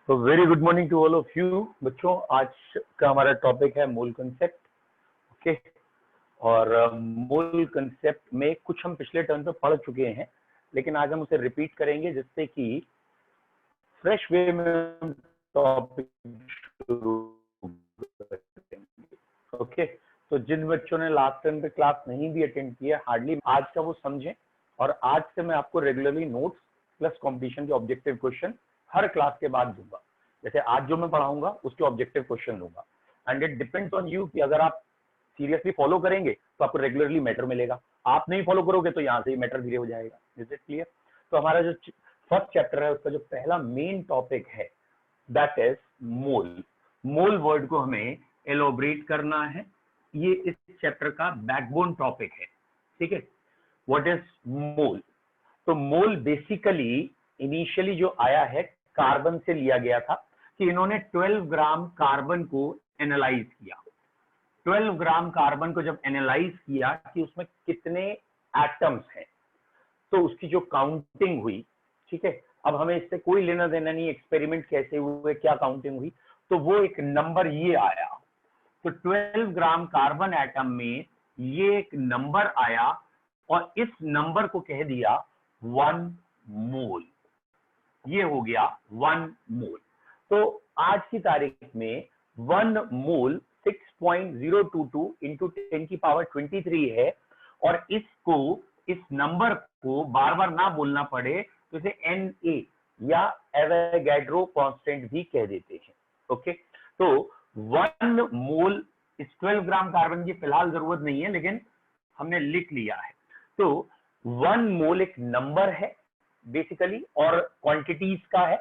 तो very good morning to all of you बच्चों। आज का हमारा टॉपिक है मोल कंसेप्ट। ओके, और मोल कंसेप्ट में कुछ हम पिछले टर्म पे पढ़ चुके हैं, लेकिन आज हम उसे रिपीट करेंगे जिससे कि फ्रेश वे में टॉपिक शुरू करेंगे। ओके, तो जिन बच्चों ने लास्ट टाइम पे क्लास नहीं भी अटेंड किया, हार्डली आज का वो समझें। और आज से मैं आपको रेगुलरली नोट्स प्लस कॉम्पिटिशन के ऑब्जेक्टिव क्वेश्चन हर क्लास के बाद दूंगा। जैसे आज जो मैं पढ़ाऊंगा उसके ऑब्जेक्टिव क्वेश्चन दूंगा, and it depends on you कि अगर आप सीरियसली फॉलो करेंगे तो आपको रेगुलरली मैटर मिलेगा। आप नहीं फॉलो करोगे तो यहाँ से ही मैटर धीरे हो जाएगा। Is it clear? तो हमारा जो फर्स्ट चैप्टर है उसका जो पहला मेन टॉपिक है that is mole. Mole word को हमें एलोबरेट करना है, ये इस चैप्टर का बैकबोन टॉपिक है। ठीक है, व्हाट इज मोल? तो मोल बेसिकली इनिशियली जो आया है कार्बन से लिया गया था कि इन्होंने 12 ग्राम कार्बन को एनालाइज किया। 12 ग्राम कार्बन को जब एनालाइज किया कि उसमें कितने एटम्स हैं, तो उसकी जो काउंटिंग हुई, ठीक है, अब हमें इससे कोई लेना देना नहीं एक्सपेरिमेंट कैसे हुए, क्या काउंटिंग हुई, तो वो एक नंबर ये आया। तो 12 ग्राम कार्बन एटम में ये एक नंबर आया और इस नंबर को कह दिया 1 मोल। ये हो गया 1 मोल। तो आज की तारीख में 1 मोल 6.022 इंटू 10 की पावर 23 है, और इसको, इस नंबर को बार बार ना बोलना पड़े तो इसे Na या एवोगैड्रो कांस्टेंट भी कह देते हैं। ओके, तो 1 मोल इस 12 ग्राम कार्बन की फिलहाल जरूरत नहीं है, लेकिन हमने लिख लिया है। तो 1 मोल एक नंबर है बेसिकली, और क्वांटिटीज का है।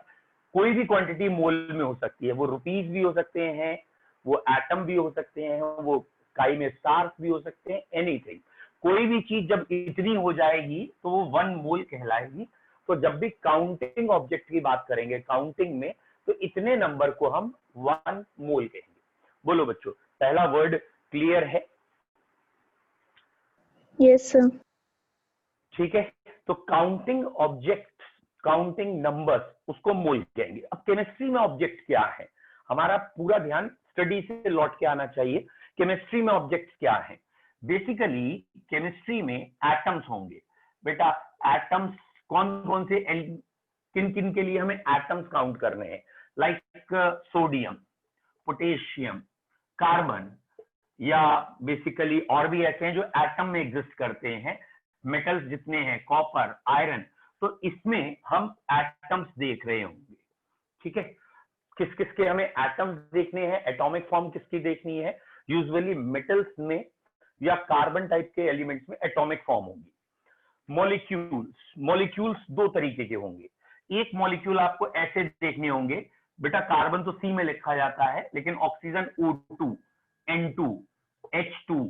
कोई भी क्वांटिटी मोल में हो सकती है, वो रुपीज भी हो सकते हैं, वो एटम भी हो सकते हैं, वो स्काई में स्टार्स भी हो सकते हैं, एनीथिंग। कोई भी चीज जब इतनी हो जाएगी तो वो 1 मोल कहलाएगी। तो जब भी काउंटिंग ऑब्जेक्ट की बात करेंगे काउंटिंग में, तो इतने नंबर को हम 1 मोल कहेंगे। बोलो बच्चों, पहला वर्ड क्लियर है? Yes sir. ठीक है, तो काउंटिंग ऑब्जेक्ट, काउंटिंग नंबर्स, उसको मोल कहेंगे। अब केमिस्ट्री में ऑब्जेक्ट क्या है, हमारा पूरा ध्यान स्टडी से लौट के आना चाहिए। केमिस्ट्री में ऑब्जेक्ट क्या है? बेसिकली केमिस्ट्री में एटम्स होंगे। बेटा एटम्स कौन कौन से, किन किन के लिए हमें एटम्स काउंट करने हैं? लाइक सोडियम, पोटेशियम, कार्बन, या बेसिकली और भी ऐसे हैं जो एटम में एग्जिस्ट करते हैं। मेटल्स जितने हैं, कॉपर, आयरन, तो इसमें हम एटम्स देख रहे होंगे। ठीक है, किस किस के हमें एटम्स देखने हैं, एटॉमिक फॉर्म किसकी देखनी है? यूजुअली मेटल्स में या कार्बन टाइप के एलिमेंट्स में एटॉमिक फॉर्म होगी। मॉलिक्यूल्स, मॉलिक्यूल्स दो तरीके के होंगे। एक मॉलिक्यूल आपको ऐसे देखने होंगे, बेटा कार्बन तो सी में लिखा जाता है, लेकिन oxygen O2, N2, H2,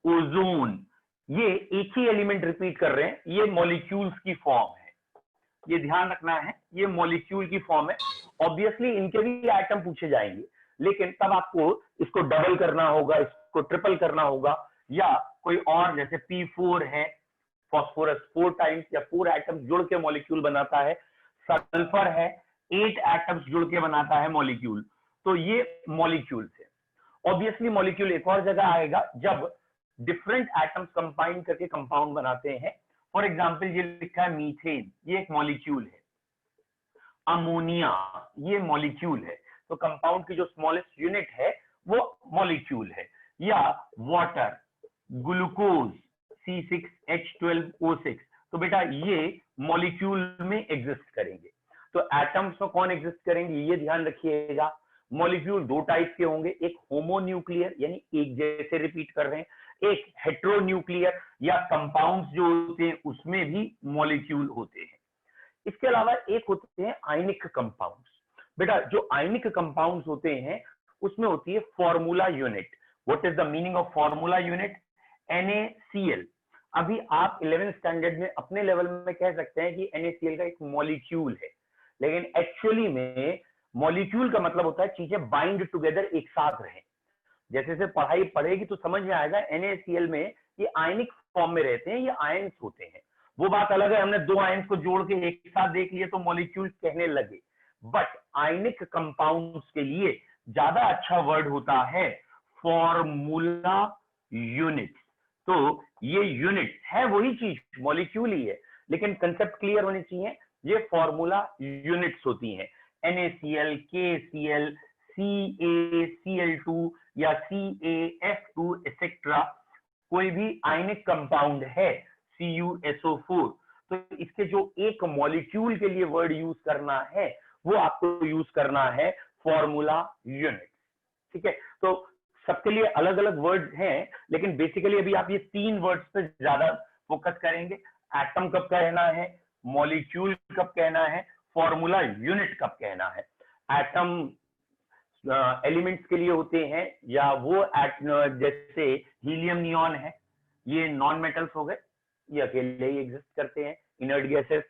ozone, ये एक ही एलिमेंट रिपीट कर रहे हैं, ये मॉलिक्यूल्स की फॉर्म है। ये ध्यान रखना है, ये मॉलिक्यूल की फॉर्म है। ऑब्वियसली इनके भी एटम पूछे जाएंगे, लेकिन तब आपको इसको डबल करना होगा, इसको ट्रिपल करना होगा, या कोई और जैसे P4 है, फॉस्फोरस 4 टाइम्स या 4 एटम्स जुड़ के मॉलिक्यूल बनाता है। सल्फर है, 8 एटम्स जुड़ के बनाता है मॉलिक्यूल। तो ये मॉलिक्यूल्स है। ऑब्वियसली मॉलिक्यूल एक और जगह आएगा जब डिफरेंट एटम्स कंबाइन करके कंपाउंड बनाते हैं। फॉर एग्जांपल ये लिखा है मीथेन, ये एक मॉलिक्यूल है। अमोनिया, ये मॉलिक्यूल है। तो कंपाउंड की जो स्मॉलेस्ट यूनिट है वो मॉलिक्यूल है। या वाटर, ग्लूकोज C6H12O6, तो बेटा ये मॉलिक्यूल में एग्जिस्ट करेंगे। तो एटम्स में कौन एग्जिस्ट करेंगे ये ध्यान रखिएगा। मॉलिक्यूल दो टाइप के होंगे, एक होमोन्यूक्लियर यानी एक जैसे रिपीट कर रहे हैं, एक हेट्रोन्यूक्लियर या कंपाउंड्स जो होते हैं उसमें भी मॉलिक्यूल होते हैं। इसके अलावा एक होते हैं आयनिक कंपाउंड्स। बेटा जो आयनिक कंपाउंड्स होते हैं उसमें होती है formula unit. What is the meaning of formula unit? NaCl। अभी आप 11th स्टैंडर्ड में अपने लेवल में कह सकते हैं कि NaCl का एक मॉलिक्यूल है, लेकिन एक्चुअली में मॉलिक्यूल का मतलब होता है चीजें बाइंड टुगेदर, एक साथ रहें। जैसे जैसे पढ़ाई पढ़ेगी तो समझ में आएगा NaCl में ये आयनिक फॉर्म में रहते हैं, ये आयंस होते हैं। वो बात अलग है, हमने दो आयंस को जोड़ के एक साथ देख लिए तो मॉलिक्यूल कहने लगे, बट आयनिक कंपाउंड्स के लिए ज्यादा अच्छा वर्ड होता है फॉर्मूला यूनिट्स। तो ये यूनिट है वही चीज, मॉलिक्यूल ही है, लेकिन कंसेप्ट क्लियर होने चाहिए। ये फॉर्मूला यूनिट्स होती हैं, NaCl, KCl, CaCl2 या CaF2 एक्सेट्रा। कोई भी आयनिक कंपाउंड है CuSO4, तो इसके जो एक मॉलिक्यूल के लिए वर्ड यूज करना है वो आपको यूज करना है फॉर्मूला यूनिट। ठीक है, तो सबके लिए अलग अलग वर्ड्स हैं, लेकिन बेसिकली अभी आप ये 3 वर्ड्स पे ज्यादा फोकस करेंगे। एटम कब कहना है, मॉलिक्यूल कब कहना है, फॉर्मूला यूनिट कब कहना है। एटम एलिमेंट्स के लिए होते हैं, या वो जैसे हीलियम नियॉन है, ये नॉन मेटल्स हो गए, ये अकेले ही एग्जिस्ट करते हैं, इनर्ट गैसेस।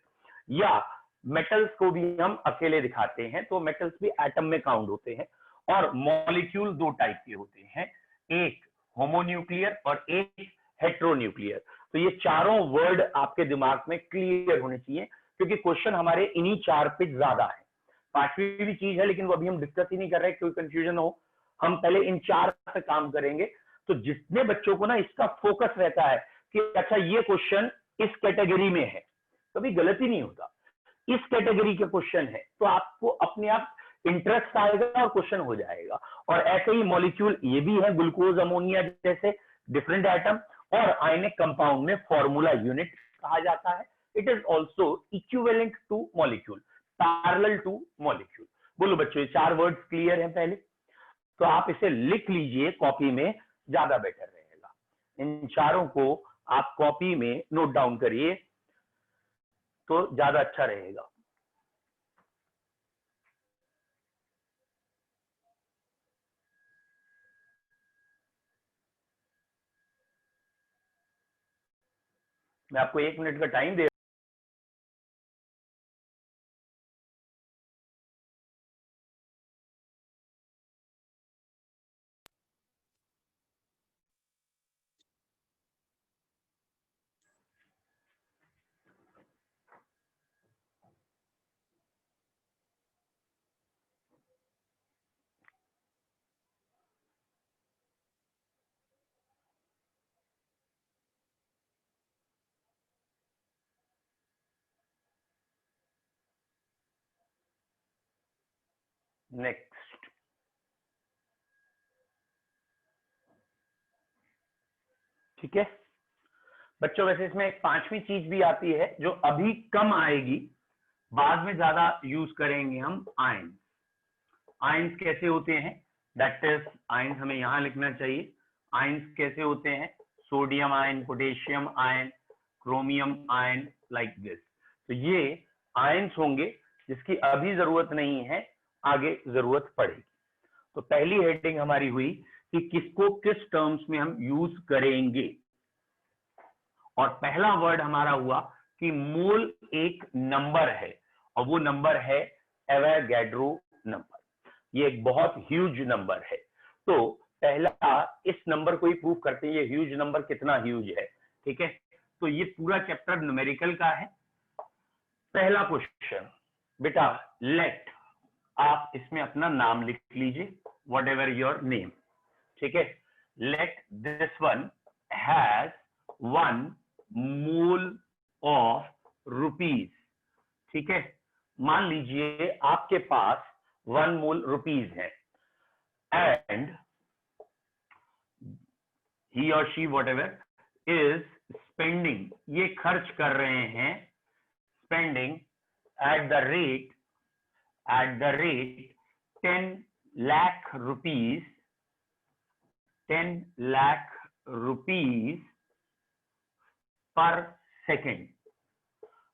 या मेटल्स को भी हम अकेले दिखाते हैं, तो मेटल्स भी एटम में काउंट होते हैं। और मॉलिक्यूल 2 टाइप के होते हैं, एक होमोन्यूक्लियर और एक हेट्रोन्यूक्लियर। तो ये चारों वर्ड आपके दिमाग में क्लियर होने चाहिए, क्योंकि क्वेश्चन हमारे इन्हीं 4 पे ज्यादा है। 5वीं भी चीज है, लेकिन वो अभी हम डिस्कस ही नहीं कर रहे, कोई कंफ्यूजन हो। हम पहले इन 4 पे काम करेंगे। तो जितने बच्चों को ना इसका फोकस रहता है कि अच्छा ये क्वेश्चन इस कैटेगरी में है, कभी गलती नहीं होता, इस कैटेगरी के क्वेश्चन है, तो आपको अपने आप इंटरेस्ट आएगा और क्वेश्चन हो जाएगा। और ऐसे ही मॉलिक्यूल ये भी है, ग्लूकोज, अमोनिया जैसे डिफरेंट एटम, और आयनिक कंपाउंड में फॉर्मूला यूनिट कहा जाता है। It is also equivalent two molecule, parallel two molecule. बोलो बच्चों, ये 4 वर्ड्स क्लियर हैं पहले? तो आप इसे लिख लीजिए कॉपी में, ज्यादा बेटर रहेगा। इन चारों को आप कॉपी में नोट डाउन करिए तो ज्यादा अच्छा रहेगा। मैं आपको 1 मिनट का टाइम दे। नेक्स्ट, ठीक है बच्चों। वैसे इसमें एक 5वीं चीज भी आती है जो अभी कम आएगी, बाद में ज्यादा यूज करेंगे हम, आयन। आयंस कैसे होते हैं, दैट इज आयंस हमें यहां लिखना चाहिए। आयंस कैसे होते हैं, sodium ion, potassium ion, chromium ion, like this. तो ये आयंस होंगे जिसकी अभी जरूरत नहीं है, आगे जरूरत पड़ेगी। तो पहली हेडिंग हमारी हुई कि किसको किस टर्म्स में हम यूज करेंगे, और पहला वर्ड हमारा हुआ कि मोल एक नंबर है, और वो नंबर है एवोगैड्रो नंबर। ये एक बहुत ह्यूज नंबर है। तो पहला इस नंबर को ही प्रूव करते हैं, ये ह्यूज नंबर कितना ह्यूज है। ठीक है, तो ये पूरा चैप्टर न्यूमेरिकल का है। पहला क्वेश्चन बेटा, लेट, आप इसमें अपना नाम लिख लीजिए, वॉट एवर योर नेम। ठीक है, let this one has 1 mole of rupees. ठीक है, मान लीजिए आपके पास 1 मोल रुपीज है, एंड ही और she what ever is spending, ये खर्च कर रहे हैं, spending at the rate 10 lakh rupees, 10 lakh rupees per second.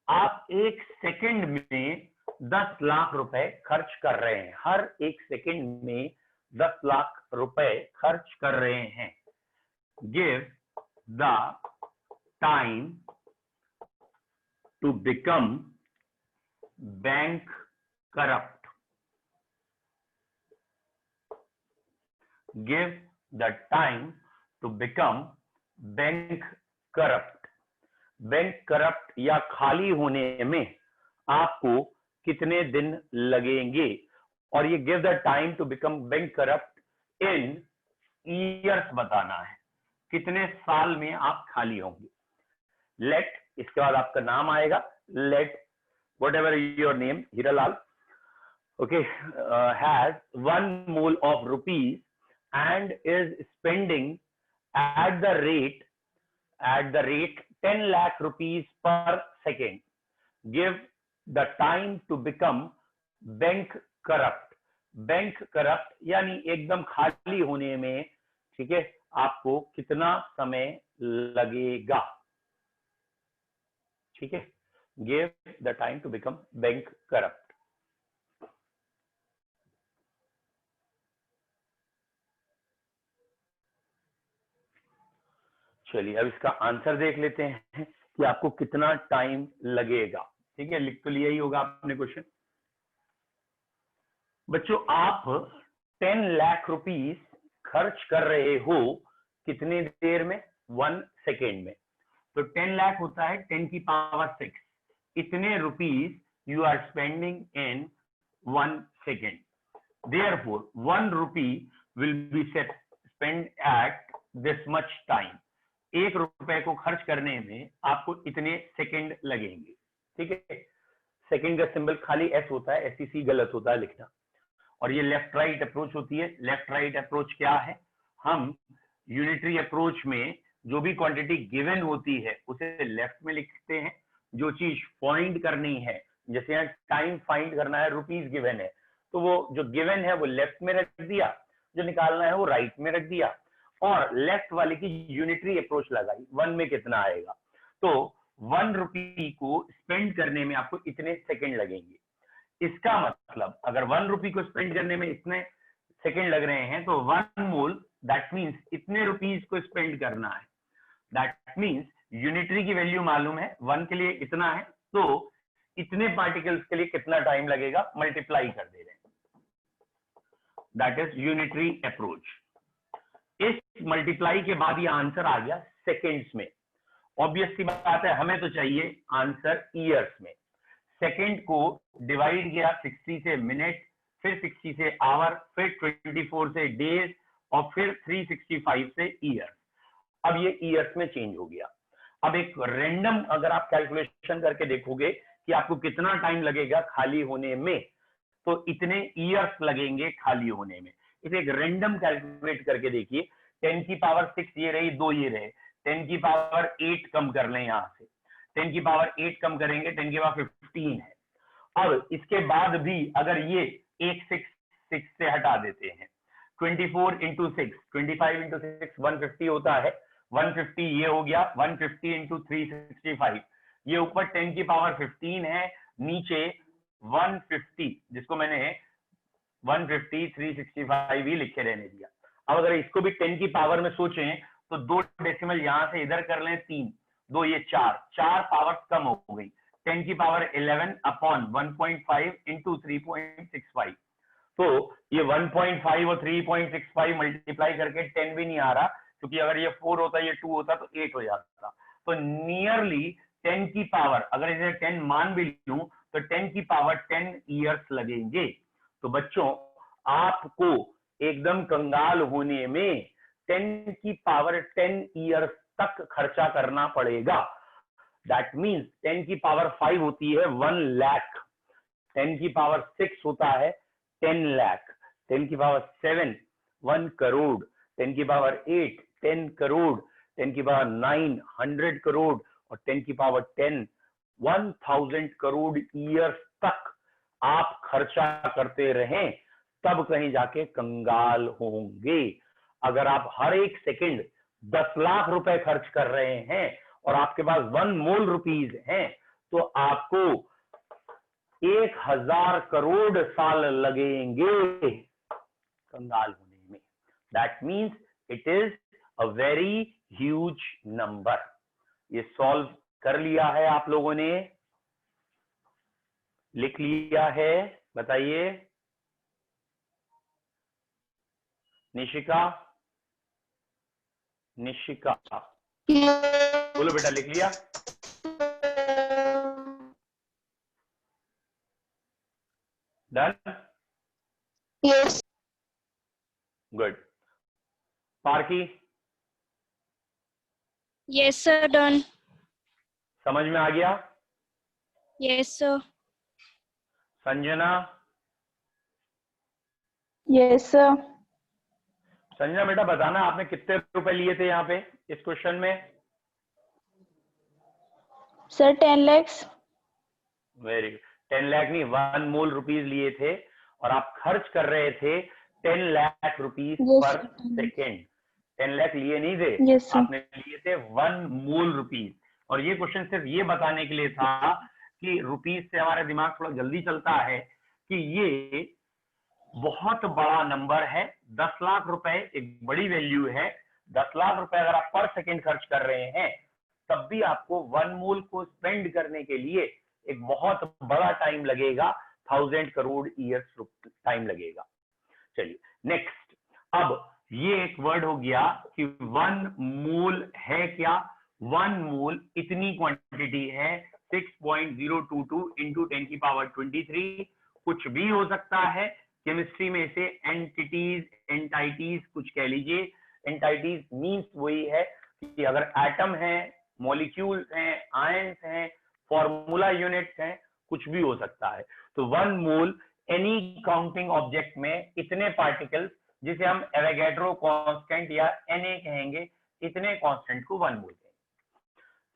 आप 1 सेकेंड में 10 लाख रुपए खर्च कर रहे हैं, हर 1 सेकेंड में 10 लाख रुपए खर्च कर रहे हैं। Give the time to become bankrupt. Give the time to become bankrupt. Bankrupt या खाली होने में आपको कितने दिन लगेंगे, और ये give the time to become bankrupt in years बताना है, कितने साल में आप खाली होंगे। लेट, इसके बाद आपका नाम आएगा, let whatever your name, Hiralal, okay, has 1 mole of rupees and is spending at the rate 10 lakh rupees per second. Give the time to become bank corrupt. Bank corrupt यानी एकदम खाली होने में, ठीक है, आपको कितना समय लगेगा, ठीक है। Give the time to become bankrupt. चलिए अब इसका आंसर देख लेते हैं कि आपको कितना टाइम लगेगा, ठीक है। लिख तो लिया ही होगा आपने क्वेश्चन। बच्चों आप 10 लाख रुपीस खर्च कर रहे हो कितनी देर में, 1 सेकेंड में। तो 10 लाख होता है 10 की पावर 6, इतने rupees you are spending in 1 second. Therefore 1 rupee will be spend at this much time. 1 रुपए को खर्च करने में आपको इतने सेकंड लगेंगे, ठीक है। सेकंड का सिंबल खाली एस होता है, एसईसी गलत होता है लिखना। और ये लेफ्ट राइट अप्रोच होती है। लेफ्ट राइट अप्रोच क्या है, हम यूनिटरी अप्रोच में जो भी क्वांटिटी गिवन होती है उसे लेफ्ट में लिखते हैं। जो चीज फाइंड करनी है, जैसे यहाँ टाइम फाइंड करना है, रुपीज गिवन है, तो वो जो गिवन है वो लेफ्ट में रख दिया, जो निकालना है वो राइट में रख दिया, और लेफ्ट वाले की यूनिटरी अप्रोच लगाई, 1 में कितना आएगा। तो 1 रुपी को स्पेंड करने में आपको इतने सेकंड लगेंगे। इसका मतलब अगर 1 रुपी को स्पेंड करने में इतने सेकंड लग रहे हैं तो 1 मोल, दैट मीन्स इतने रुपीज को स्पेंड करना है। दैट मीन्स यूनिटरी की वैल्यू मालूम है, 1 के लिए इतना है, तो इतने पार्टिकल्स के लिए कितना टाइम लगेगा, मल्टीप्लाई कर दे रहे हैं। That is unitary approach. इस मल्टीप्लाई के बाद ये आंसर आ गया सेकेंड्स में। ऑब्वियस सी बात है, हमें तो चाहिए आंसर ईयर्स में। सेकेंड को डिवाइड किया 60 से मिनट, फिर 60 से आवर, फिर 24 से डेज, और फिर 365 से ईयर्स। अब ये ईयर्स में चेंज हो गया। अब एक रैंडम अगर आप कैलकुलेशन करके देखोगे कि आपको कितना टाइम लगेगा खाली होने में, तो इतने ईयर्स लगेंगे खाली होने में। इसे एक रैंडम कैलकुलेट करके देखिए। 10 की पावर 6 ये रही, 2 ये रहे, 10 की पावर 8 कम कर लें, यहां से 10 की पावर 8 कम करेंगे, 10 की पावर 15 है। अब इसके बाद भी अगर ये एक 6 से हटा देते हैं, 24 इंटू 6, 25 इंटू 6 150 होता है, 150 ये हो गया, 150 इंटू 365, ये ऊपर 10 की पावर 15 है, नीचे 150, जिसको मैंने 150 365 ही लिखे रहने दिया। अब अगर इसको भी 10 की पावर में सोचें तो 2 डेसिमल यहां से इधर कर लें, 3, 2 ये 4 पावर्स कम हो गई। 10 की पावर 11 अपॉन 1.5 इंटू 3.65, तो ये 1.5 और 3.65 मल्टीप्लाई करके 10 भी नहीं आ रहा, क्योंकि अगर ये 4 होता, ये 2 होता तो 8 हो जाता। तो नियरली 10 की पावर, अगर इसे 10 मान भी लूं तो 10 की पावर 10 ईयर्स लगेंगे। तो बच्चों आपको एकदम कंगाल होने में 10 की पावर 10 ईयर्स तक खर्चा करना पड़ेगा। दैट मीन्स 10 की पावर 5 होती है 1 लाख, 10 की पावर 6 होता है 10 लाख, 10 की पावर 7 1 करोड़, 10 की पावर 8 10 करोड़, 10 की पावर 9 100 करोड़, और 10 की पावर 10 1000 करोड़ ईयर्स तक आप खर्चा करते रहें, तब कहीं जाके कंगाल होंगे। अगर आप हर एक सेकंड 10 लाख रुपए खर्च कर रहे हैं और आपके पास 1 मोल रुपीज हैं, तो आपको 1000 करोड़ साल लगेंगे कंगाल होने में। That means it is a very huge number. ये सॉल्व कर लिया है आप लोगों ने, लिख लिया है, बताइए। निशिका, निशिका बोलो बेटा, लिख लिया? Done? Yes. Good. Parki, Yes, sir. Done. समझ में आ गया? Yes, sir. Sanjana, Yes, sir. Sanjana बेटा बताना आपने कितने रुपए लिए थे यहाँ पे इस क्वेश्चन में? Sir, 10 lakhs. Very good. 10 lakh नहीं, 1 मूल रुपीज लिए थे और आप खर्च कर रहे थे 10 लाख रुपीज Yes, पर sir. सेकेंड। 10 लाख लिए नहीं थे, Yes, sir. आपने लिए थे 1 मूल रुपीज। और ये क्वेश्चन सिर्फ ये बताने के लिए था कि रुपीज से हमारा दिमाग थोड़ा जल्दी चलता है कि ये बहुत बड़ा नंबर है। 10 लाख रुपए एक बड़ी वैल्यू है। 10 लाख रुपए अगर आप पर सेकेंड खर्च कर रहे हैं तब भी आपको 1 मूल को स्पेंड करने के लिए एक बहुत बड़ा टाइम लगेगा, 1000 करोड़ ईयर्स टाइम लगेगा। चलिए नेक्स्ट। अब ये एक वर्ड हो गया कि 1 मूल है क्या? 1 मूल इतनी क्वांटिटी है 6.022 इंटू 10 की पावर 23। कुछ भी हो सकता है केमिस्ट्री में इसे एंटिटीज, एंटाइटीज कुछ कह लीजिए। एंटाइटीज मीन्स वही है कि अगर एटम है, मॉलिक्यूल्स हैं, आयंस हैं, फॉर्मूला यूनिट्स हैं, कुछ भी हो सकता है। तो 1 मूल एनी काउंटिंग ऑब्जेक्ट में इतने पार्टिकल्स, जिसे हम एवोगैड्रो कांस्टेंट या Na कहेंगे, इतने कांस्टेंट को 1 मूल कहेंगे।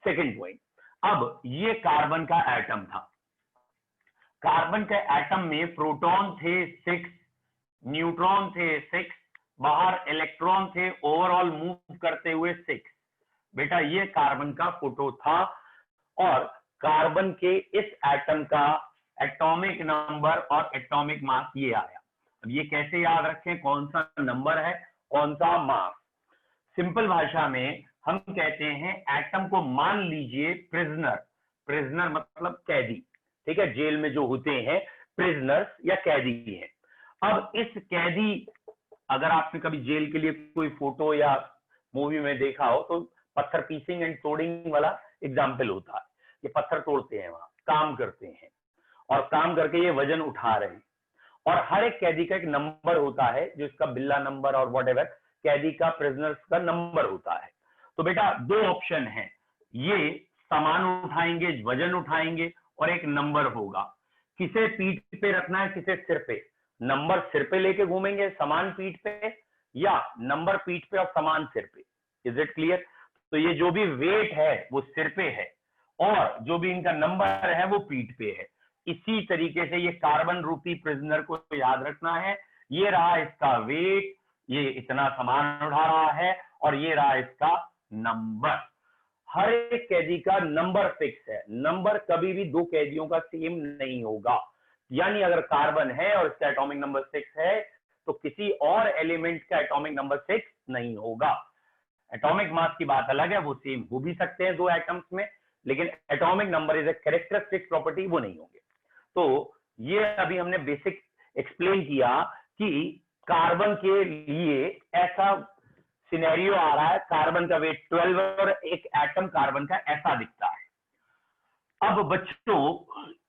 सेकंड पॉइंट, अब ये कार्बन का एटम था। कार्बन के एटम में प्रोटॉन थे 6, न्यूट्रॉन थे 6, बाहर इलेक्ट्रॉन थे, ओवरऑल मूव करते हुए 6। बेटा ये कार्बन का फोटो था और कार्बन के इस एटम का एटॉमिक नंबर और एटॉमिक मास ये आया। अब ये कैसे याद रखें कौन सा नंबर है, कौन सा मास? सिंपल भाषा में हम कहते हैं एटम को मान लीजिए प्रिजनर। प्रिजनर मतलब कैदी, ठीक है? जेल में जो होते हैं प्रिजनर्स या कैदी हैं। अब इस कैदी, अगर आपने कभी जेल के लिए कोई फोटो या मूवी में देखा हो तो पत्थर पीसिंग एंड तोड़िंग वाला एग्जाम्पल होता है। ये पत्थर तोड़ते हैं, वहां काम करते हैं और काम करके ये वजन उठा रहे हैं। और हर एक कैदी का एक नंबर होता है, जो इसका बिल्ला नंबर और व्हाटएवर कैदी का, प्रिजनर्स का नंबर होता है। तो बेटा 2 ऑप्शन है, ये सामान उठाएंगे, वजन उठाएंगे और एक नंबर होगा। किसे पीठ पे रखना है, किसे सिर पे? नंबर सिर पे लेके घूमेंगे, सामान पीठ पे, या नंबर पीठ पे और सामान सिर पे। Is it clear? तो ये जो भी वेट है वो सिर पे है और जो भी इनका नंबर है वो पीठ पे है। इसी तरीके से ये कार्बन रूपी प्रिजनर को याद रखना है। ये रहा इसका वेट, ये इतना सामान उठा रहा है, और ये रहा इसका नंबर। हर एक कैदी का नंबर फिक्स है। नंबर कभी भी 2 कैदियों का सेम नहीं होगा। यानी अगर कार्बन है और इसका एटॉमिक नंबर 6 है तो किसी और एलिमेंट का एटॉमिक नंबर 6 नहीं होगा। एटॉमिक मास की बात अलग है, वो सेम हो भी सकते हैं 2 एटम्स में, लेकिन atomic number is a characteristic property, वो नहीं होंगे। तो ये अभी हमने बेसिक एक्सप्लेन किया कि कार्बन के लिए ऐसा सिनेरियो आ रहा है, कार्बन का वेट 12 और एक एटम कार्बन का ऐसा दिखता है। अब बच्चों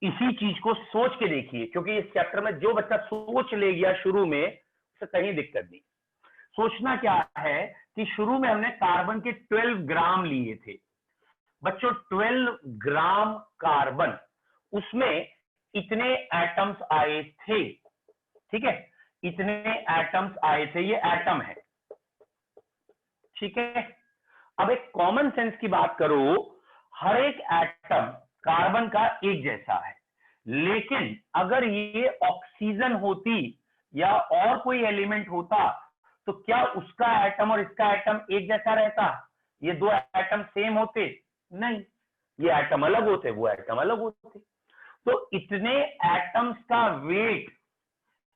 इसी चीज को सोच के देखिए, क्योंकि इस चैप्टर में जो बच्चा सोच ले गया शुरू में, उसे कहीं दिक्कत नहीं। सोचना क्या है कि शुरू में हमने कार्बन के 12 ग्राम लिए थे। बच्चों 12 ग्राम कार्बन, उसमें इतने एटम्स आए थे, ठीक है? इतने एटम्स आए थे, ये एटम है, ठीक है? अब एक कॉमन सेंस की बात करो, हर एक एटम कार्बन का एक जैसा है, लेकिन अगर ये ऑक्सीजन होती या और कोई एलिमेंट होता तो क्या उसका एटम और इसका एटम एक जैसा रहता? ये 2 एटम सेम होते? नहीं, ये एटम अलग होते, वो एटम अलग होते। तो इतने एटम्स का वेट,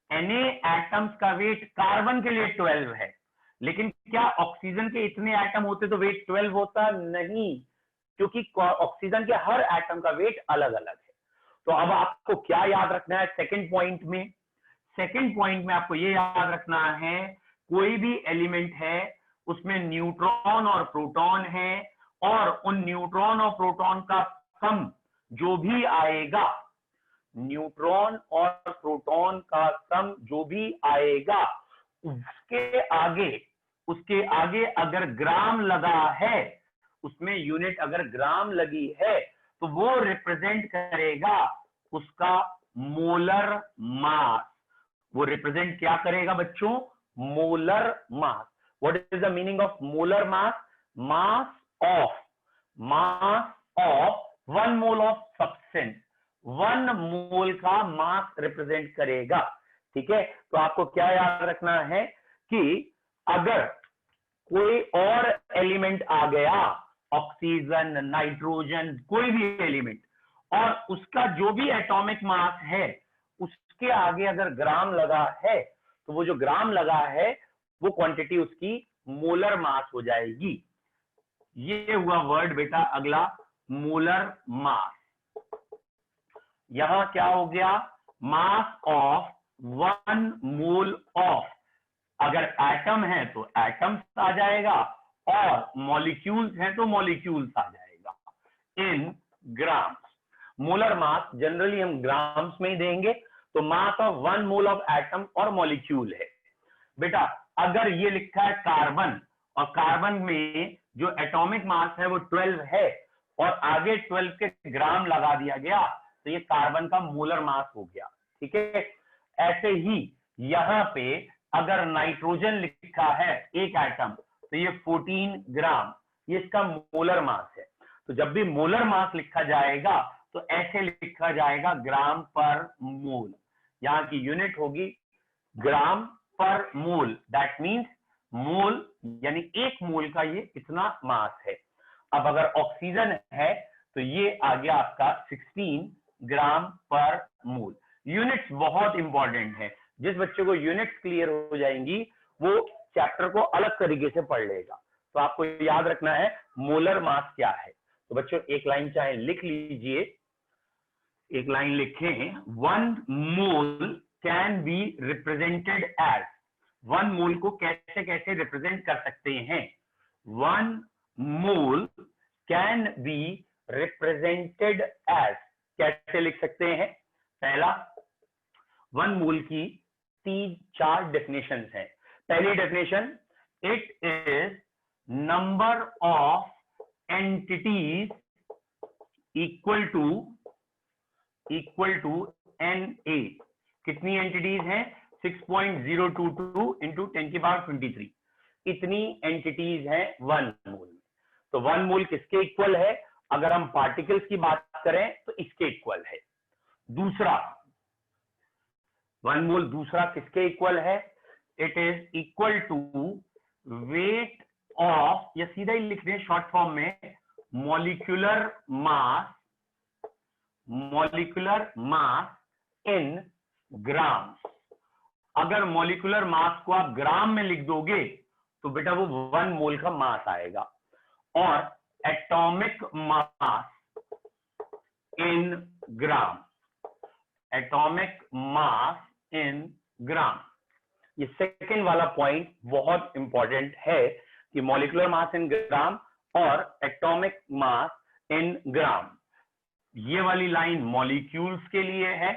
Na एटम्स का वेट कार्बन के लिए 12 है, लेकिन क्या ऑक्सीजन के इतने एटम होते तो वेट 12 होता? नहीं, क्योंकि ऑक्सीजन के हर एटम का वेट अलग अलग है। तो अब आपको क्या याद रखना है सेकंड पॉइंट में? सेकंड पॉइंट में आपको ये याद रखना है, कोई भी एलिमेंट है उसमें न्यूट्रॉन और प्रोटॉन है, और उन न्यूट्रॉन और प्रोटॉन का सम जो भी आएगा, न्यूट्रॉन और प्रोटॉन का सम जो भी आएगा उसके आगे अगर ग्राम लगा है, उसमें यूनिट अगर ग्राम लगी है, तो वो रिप्रेजेंट करेगा उसका मोलर मास। वो रिप्रेजेंट क्या करेगा बच्चों? Molar mass. What is the meaning of molar mass? Mass of 1 mole of substance, 1 मोल का मास रिप्रेजेंट करेगा। ठीक है, तो आपको क्या याद रखना है कि अगर कोई और एलिमेंट आ गया, ऑक्सीजन, नाइट्रोजन, कोई भी एलिमेंट, और उसका जो भी एटॉमिक मास है उसके आगे अगर ग्राम लगा है, तो वो जो ग्राम लगा है वो क्वांटिटी उसकी मोलर मास हो जाएगी। ये हुआ वर्ड बेटा अगला, मोलर मास। यहां क्या हो गया? मास ऑफ 1 मोल ऑफ, अगर एटम है तो एटम्स आ जाएगा, और मॉलिक्यूल्स हैं तो मॉलिक्यूल्स आ जाएगा, in grams. Molar mass generally हम ग्राम्स में ही देंगे, तो mass of 1 mole of atom और मॉलिक्यूल है। बेटा अगर ये लिखा है कार्बन, और कार्बन में जो एटॉमिक मास है वो 12 है, और आगे 12 के ग्राम लगा दिया गया, तो ये कार्बन का मोलर मास हो गया। ठीक है, ऐसे ही यहां पे अगर नाइट्रोजन लिखा है एक एटम, तो ये 14 ग्राम, ये इसका मोलर मास है। तो जब भी मोलर मास लिखा जाएगा तो ऐसे लिखा जाएगा ग्राम पर मोल। यहाँ की यूनिट होगी ग्राम पर मोल, दैट मीन्स मोल यानी एक मोल का ये इतना मास है। अब अगर ऑक्सीजन है तो ये आ गया आपका 16 ग्राम पर मोल। यूनिट्स बहुत इंपॉर्टेंट है, जिस बच्चे को यूनिट्स क्लियर हो जाएंगी वो चैप्टर को अलग तरीके से पढ़ लेगा। तो आपको याद रखना है मोलर मास क्या है। तो बच्चों एक लाइन चाहे लिख लीजिए, एक लाइन लिखें, 1 मोल कैन बी रिप्रेजेंटेड एज, 1 मोल को कैसे कैसे रिप्रेजेंट कर सकते हैं? 1 मोल कैन बी रिप्रेजेंटेड एज, कैसे लिख सकते हैं? पहला, 1 मोल की 3-4 डेफिनेशन हैं। पहली definition, it is number of entities equal to Na। कितनी एंटिटीज हैं? 6.022 इंटू 10⁻23, इतनी एंटिटीज हैं 1 मोल में। तो 1 मोल किसके इक्वल है? अगर हम पार्टिकल्स की बात करें तो इसके इक्वल है। दूसरा, 1 मोल दूसरा किसके इक्वल है? It is equal to weight of, या सीधा ही लिख दें शॉर्ट फॉर्म में, मॉलिक्यूलर मास इन ग्राम। अगर मॉलिक्यूलर मास को आप ग्राम में लिख दोगे तो बेटा वो 1 मोल का मास आएगा। और atomic mass in gram, atomic mass in ग्राम, ये सेकेंड वाला पॉइंट बहुत इंपॉर्टेंट है कि मॉलिक्यूलर मास इन ग्राम और एटॉमिक मास इन ग्राम। ये वाली लाइन मॉलिक्यूल्स के लिए है,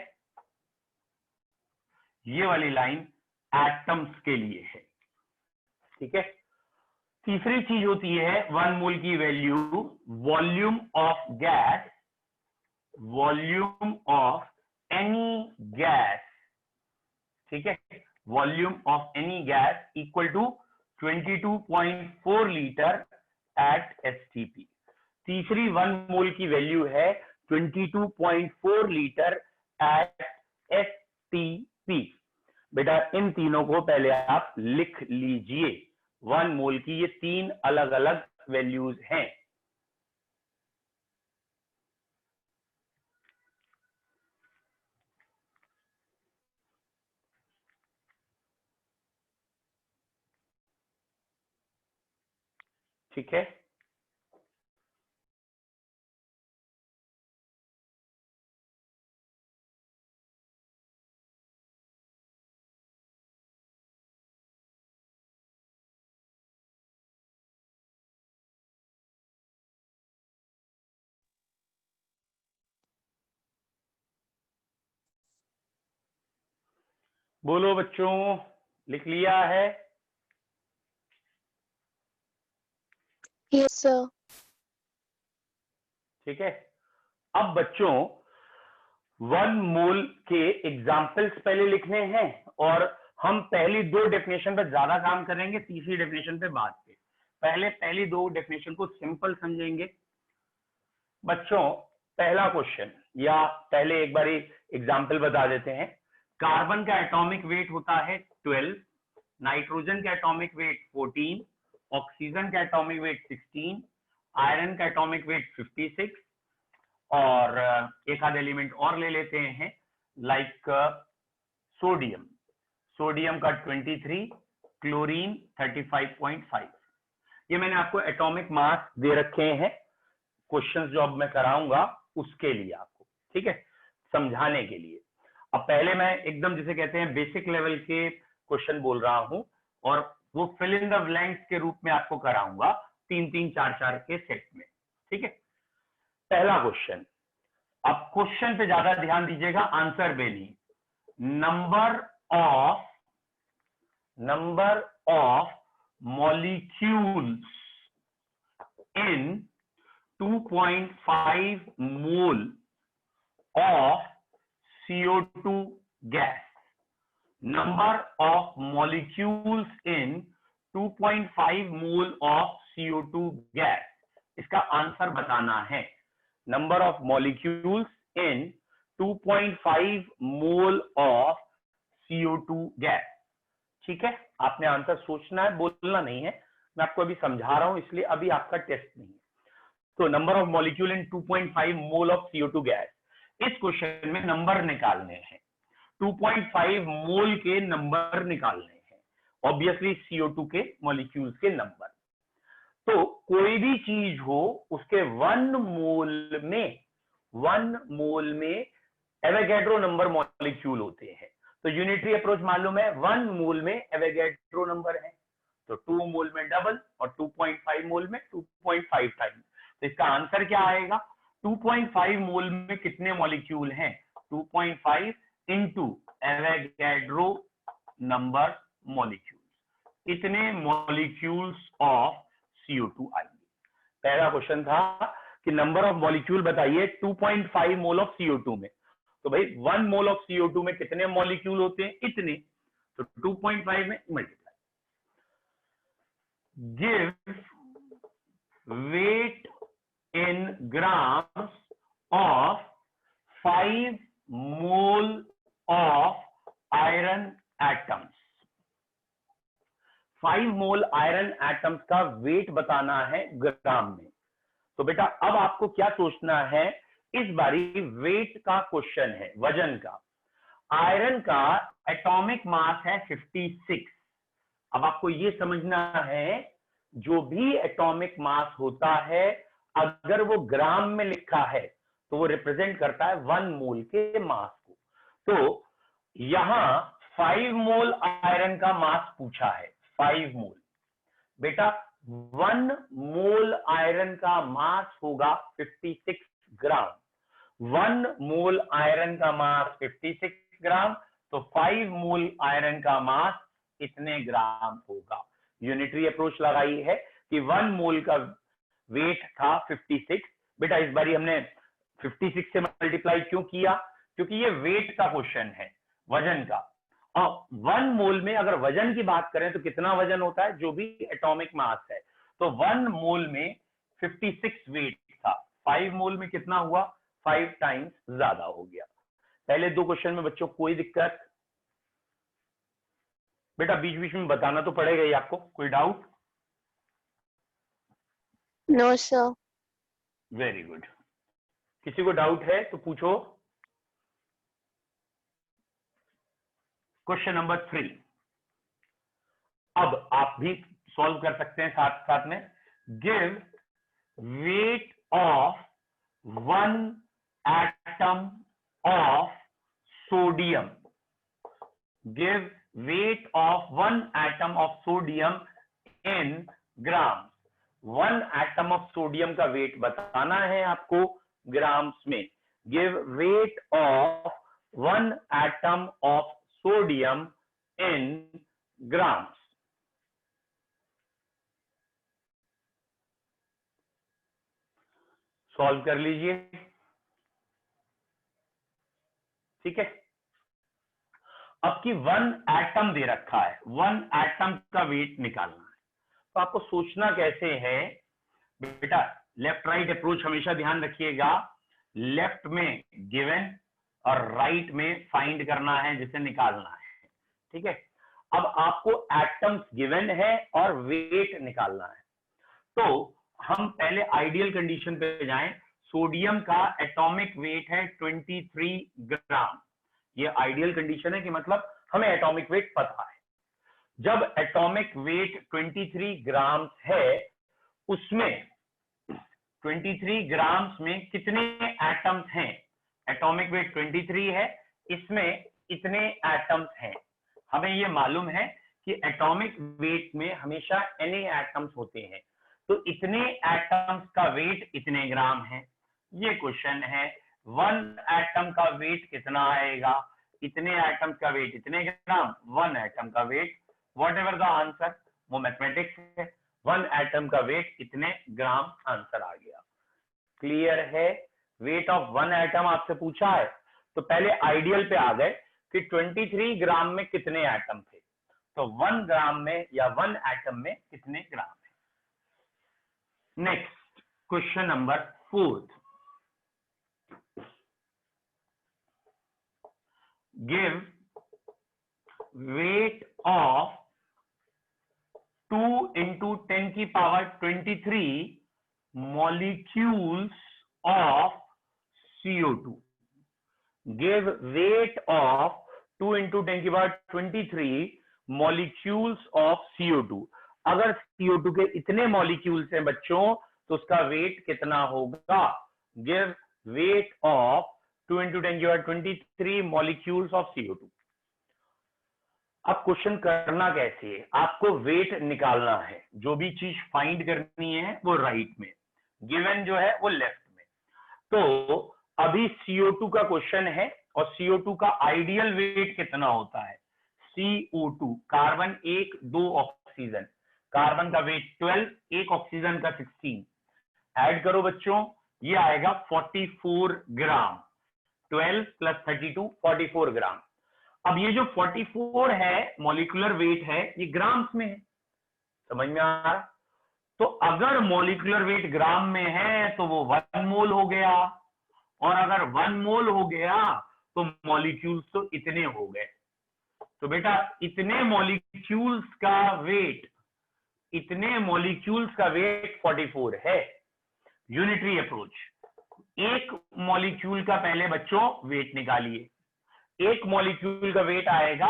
ये वाली लाइन एटम्स के लिए है। ठीक है, तीसरी चीज होती है 1 मोल की value volume of gas, volume of any gas. ठीक है, volume of any gas equal to 22.4 litre at STP. तीसरी 1 मोल की वैल्यू है 22.4 लीटर एट एसटीपी। बेटा इन तीनों को पहले आप लिख लीजिए, 1 मोल की ये 3 अलग अलग वैल्यूज हैं। ठीक है, बोलो बच्चों, लिख लिया है? Yes, sir. ठीक है। अब बच्चों 1 मोल के एग्जाम्पल्स पहले लिखने हैं और हम पहली 2 डेफिनेशन पे ज्यादा काम करेंगे, तीसरी डेफिनेशन पे बाद में। पहले पहली 2 डेफिनेशन को सिंपल समझेंगे। बच्चों पहला क्वेश्चन, या पहले एक बार एग्जाम्पल बता देते हैं। कार्बन का एटॉमिक वेट होता है 12, नाइट्रोजन का एटॉमिक वेट 14, ऑक्सीजन का एटॉमिक वेट 16, आयरन का एटॉमिक वेट 56, और एक आध एलिमेंट और ले लेते हैं लाइक सोडियम, सोडियम का 23, क्लोरीन 35.5। ये मैंने आपको एटॉमिक मास दे रखे हैं, क्वेश्चंस जो अब मैं कराऊंगा उसके लिए आपको, ठीक है, समझाने के लिए। अब पहले मैं एकदम जिसे कहते हैं बेसिक लेवल के क्वेश्चन बोल रहा हूं और वो फिल इन द ब्लैंक्स के रूप में आपको कराऊंगा 3-3, 4-4 के सेट में, ठीक है। पहला क्वेश्चन, अब क्वेश्चन पे ज्यादा ध्यान दीजिएगा, आंसर पे नहीं। Number of molecules in 2.5 mole of CO2 gas. Number of molecules in 2.5 mole of CO2 gas. इसका आंसर बताना है। Number of molecules in 2.5 mole of CO2 gas. ठीक है, आपने आंसर सोचना है, बोलना नहीं है। मैं आपको अभी समझा रहा हूं, इसलिए अभी आपका टेस्ट नहीं है। तो number of molecule in 2.5 mole of CO2 gas, इस क्वेश्चन में नंबर निकालने हैं, 2.5 मोल के नंबर निकालने हैं, ऑब्वियसली CO2 के मॉलिक्यूल्स के नंबर। तो कोई भी चीज हो उसके 1 मोल में एवोगैड्रो नंबर मॉलिक्यूल होते हैं। तो यूनिटरी अप्रोच मालूम है, 1 मोल में एवोगैड्रो नंबर है, तो 2 मोल में डबल और 2.5 मोल में 2.5 टाइम्स। तो इसका आंसर क्या आएगा? 2.5 मोल में कितने मॉलिक्यूल हैं? 2.5 इंटू एवोगैड्रो नंबर मॉलिक्यूल्स, इतने मॉलिक्यूल्स ऑफ CO2 आएंगे। पहला क्वेश्चन था कि नंबर ऑफ मॉलिक्यूल बताइए 2.5 मोल ऑफ CO2 में। तो भाई 1 मोल ऑफ CO2 में कितने मॉलिक्यूल होते हैं? इतने। तो 2.5 में multiply. Give weight in grams of 5 mole of iron atoms. 5 mole iron atoms का वेट बताना है ग्राम में। तो बेटा अब आपको क्या सोचना है, इस बारी वेट का क्वेश्चन है, वजन का। आयरन का एटॉमिक मास है 56। अब आपको यह समझना है, जो भी एटॉमिक मास होता है अगर वो ग्राम में लिखा है तो वो रिप्रेजेंट करता है 1 मोल के मास को। तो यहां 5 मोल आयरन का मास पूछा है, 5 मोल। बेटा 1 मोल आयरन का मास होगा 56 ग्राम। 1 मोल आयरन का मास 56 ग्राम, तो 5 मोल आयरन का मास इतने ग्राम होगा। यूनिटरी अप्रोच लगाई है कि 1 मोल का वेट था 56। बेटा इस बारी हमने 56 से मल्टीप्लाई क्यों किया? क्योंकि ये वेट का क्वेश्चन है, वजन का। और 1 मोल में अगर वजन की बात करें तो कितना वजन होता है? जो भी एटॉमिक मास है। तो 1 मोल में 56 वेट था, 5 मोल में कितना हुआ? 5 टाइम्स ज्यादा हो गया। पहले 2 क्वेश्चन में बच्चों कोई दिक्कत? बेटा बीच बीच में बताना तो पड़ेगा ही आपको। कोई doubt? No, sir. Very good. किसी को डाउट है तो पूछो। क्वेश्चन नंबर 3 अब आप भी सॉल्व कर सकते हैं साथ साथ में। Give weight of 1 atom of sodium. Give weight of 1 atom of sodium in gram. 1 atom of sodium का वेट बताना है आपको ग्राम्स में। Give weight of 1 atom of sodium in grams. Solve कर लीजिए, ठीक है। अब की 1 एटम दे रखा है, 1 एटम का वेट निकालना है, तो आपको सोचना कैसे है बेटा, लेफ्ट राइट अप्रोच हमेशा ध्यान रखिएगा। लेफ्ट में गिवन और राइट में फाइंड करना है, जिसे निकालना है, ठीक है। अब आपको एटम्स गिवन है और वेट निकालना है, तो हम पहले आइडियल कंडीशन पे जाएं। सोडियम का एटॉमिक वेट है 23 ग्राम। ये आइडियल कंडीशन है कि मतलब हमें एटॉमिक वेट पता है। जब एटॉमिक वेट 23 ग्राम है, उसमें 23 ग्राम्स में कितने एटम्स हैं? एटॉमिक वेट 23 है, इसमें इतने एटम्स हैं। हमें ये मालूम है कि एटॉमिक वेट में हमेशा Na एटम्स होते हैं, तो इतने एटम्स का वेट इतने ग्राम है। ये क्वेश्चन है, 1 एटम का वेट कितना आएगा? इतने एटम्स का वेट इतने ग्राम, 1 एटम का weight, whatever the answer, वो मैथमेटिक्स है। 1 एटम का वेट इतने ग्राम, आंसर आ गया। क्लियर है? वेट ऑफ 1 एटम आपसे पूछा है, तो पहले आइडियल पे आ गए कि 23 ग्राम में कितने एटम थे, तो 1 ग्राम में या 1 एटम में कितने ग्राम है। Next question number 4, give weight of 2 into 10 की power 23 molecules of CO2. Give weight of 2 into 10 की पावर 23 molecules of CO2. अगर CO2 के इतने मॉलिक्यूल्स हैं बच्चों, तो उसका वेट कितना होगा? गिव वेट ऑफ 2 into 10 की पावर 23 molecules of CO2. अब क्वेश्चन करना कैसे है? आपको वेट निकालना है, जो भी चीज फाइंड करनी है वो राइट में, गिवन जो है वो लेफ्ट में। तो अभी CO2 का क्वेश्चन है, और CO2 का आइडियल वेट कितना होता है? CO2, कार्बन 1 2 ऑक्सीजन, कार्बन का वेट 12, 1 ऑक्सीजन का 16, ऐड करो बच्चों, ये आएगा 44 ग्राम। 12 + 32 44 ग्राम। अब ये जो 44 है मॉलिक्यूलर वेट है, ये ग्राम्स में है, समझ में आ रहा? तो अगर मॉलिक्यूलर वेट ग्राम में है तो वो 1 मोल हो गया, और अगर 1 मोल हो गया तो मॉलिक्यूल्स तो इतने हो गए। तो बेटा इतने मॉलिक्यूल्स का वेट, इतने मॉलिक्यूल्स का वेट 44 है। यूनिटरी अप्रोच, एक मॉलिक्यूल का पहले बच्चों वेट निकालिए। एक मॉलिक्यूल का वेट आएगा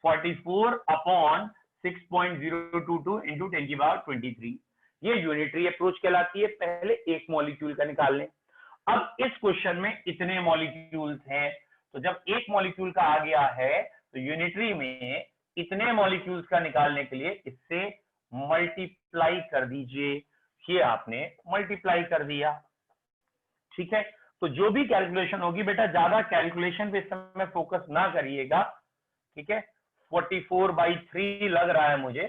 44 अपॉन 6.022 इंटू 10 की पावर 23। ये यूनिटरी अप्रोच कहलाती है, पहले एक मॉलिक्यूल का निकाल लें। अब इस क्वेश्चन में इतने मॉलिक्यूल्स हैं, तो जब एक मॉलिक्यूल का आ गया है तो यूनिटरी में इतने मॉलिक्यूल्स का निकालने के लिए इससे मल्टीप्लाई कर दीजिए। ये आपने मल्टीप्लाई कर दिया, ठीक है। तो जो भी कैलकुलेशन होगी बेटा, ज्यादा कैलकुलेशन पे इस समय फोकस ना करिएगा, ठीक है। 44/3 लग रहा है मुझे,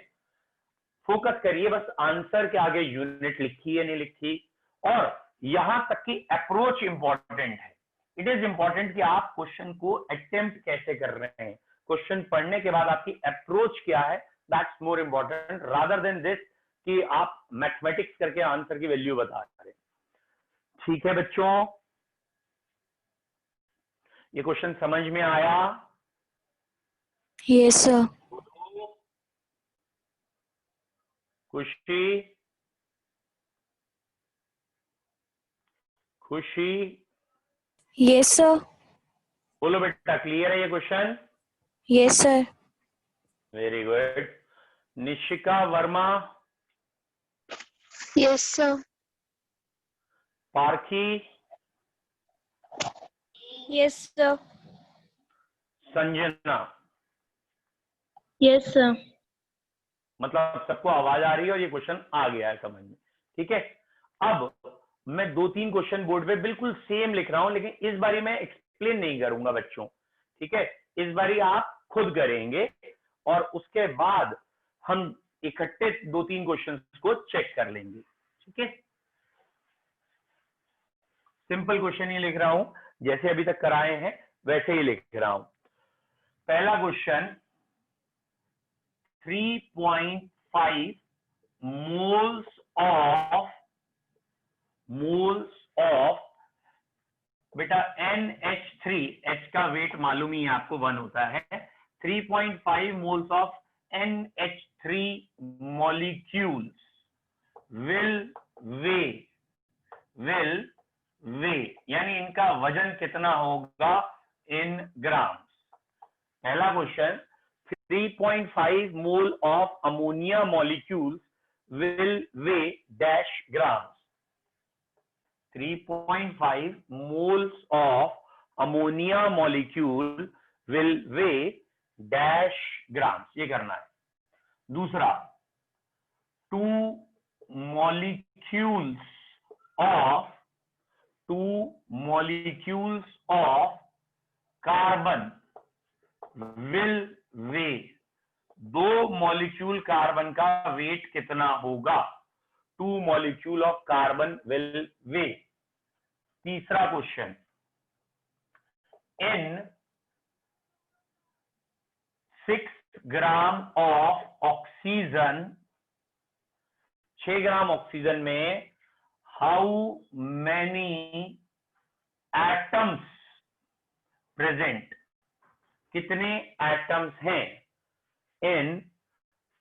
फोकस करिए बस आंसर के आगे यूनिट लिखी है नहीं लिखी, और यहां तक की अप्रोच इंपॉर्टेंट है। इट इज इंपॉर्टेंट कि आप क्वेश्चन को अटेम्प्ट कैसे कर रहे हैं, क्वेश्चन पढ़ने के बाद आपकी अप्रोच क्या है, that's more important rather than this कि आप मैथमेटिक्स करके आंसर की वैल्यू बता रहे। ठीक है बच्चों, ये क्वेश्चन समझ में आया? Yes, sir. खुशी, खुशी, Yes, sir. बोलो बेटा, क्लियर है ये question? Yes, sir. Very good. Nishika Verma, Yes, sir. पारखी, Yes, sir. Sanjana, Yes, sir. मतलब सबको आवाज आ रही है और ये क्वेश्चन आ गया है समझ में, ठीक है। अब मैं 2-3 क्वेश्चन बोर्ड पे बिल्कुल सेम लिख रहा हूं, लेकिन इस बारी मैं एक्सप्लेन नहीं करूंगा बच्चों, ठीक है। इस बारी आप खुद करेंगे और उसके बाद हम इकट्ठे 2-3 क्वेश्चंस को चेक कर लेंगे। ठीक है, सिंपल क्वेश्चन ही लिख रहा हूं, जैसे अभी तक कराए हैं वैसे ही लिख रहा हूं। पहला क्वेश्चन, 3.5 मोल्स ऑफ बेटा NH3, H का वेट मालूम ही आपको 1 होता है, 3.5 moles of NH3 molecules will weigh यानी इनका वजन कितना होगा इन ग्राम्स। पहला question, 3.5 mole of ammonia molecules will weigh dash grams. 3.5 moles of ammonia molecule will weigh dash grams, ये करना है। दूसरा, 2 molecules of carbon will weigh, 2 molecule carbon का वेट कितना होगा? 2 molecule of carbon will weigh। तीसरा question, in 6 gram of oxygen, 6 gram oxygen में how many atoms present, कितने एटम्स हैं? in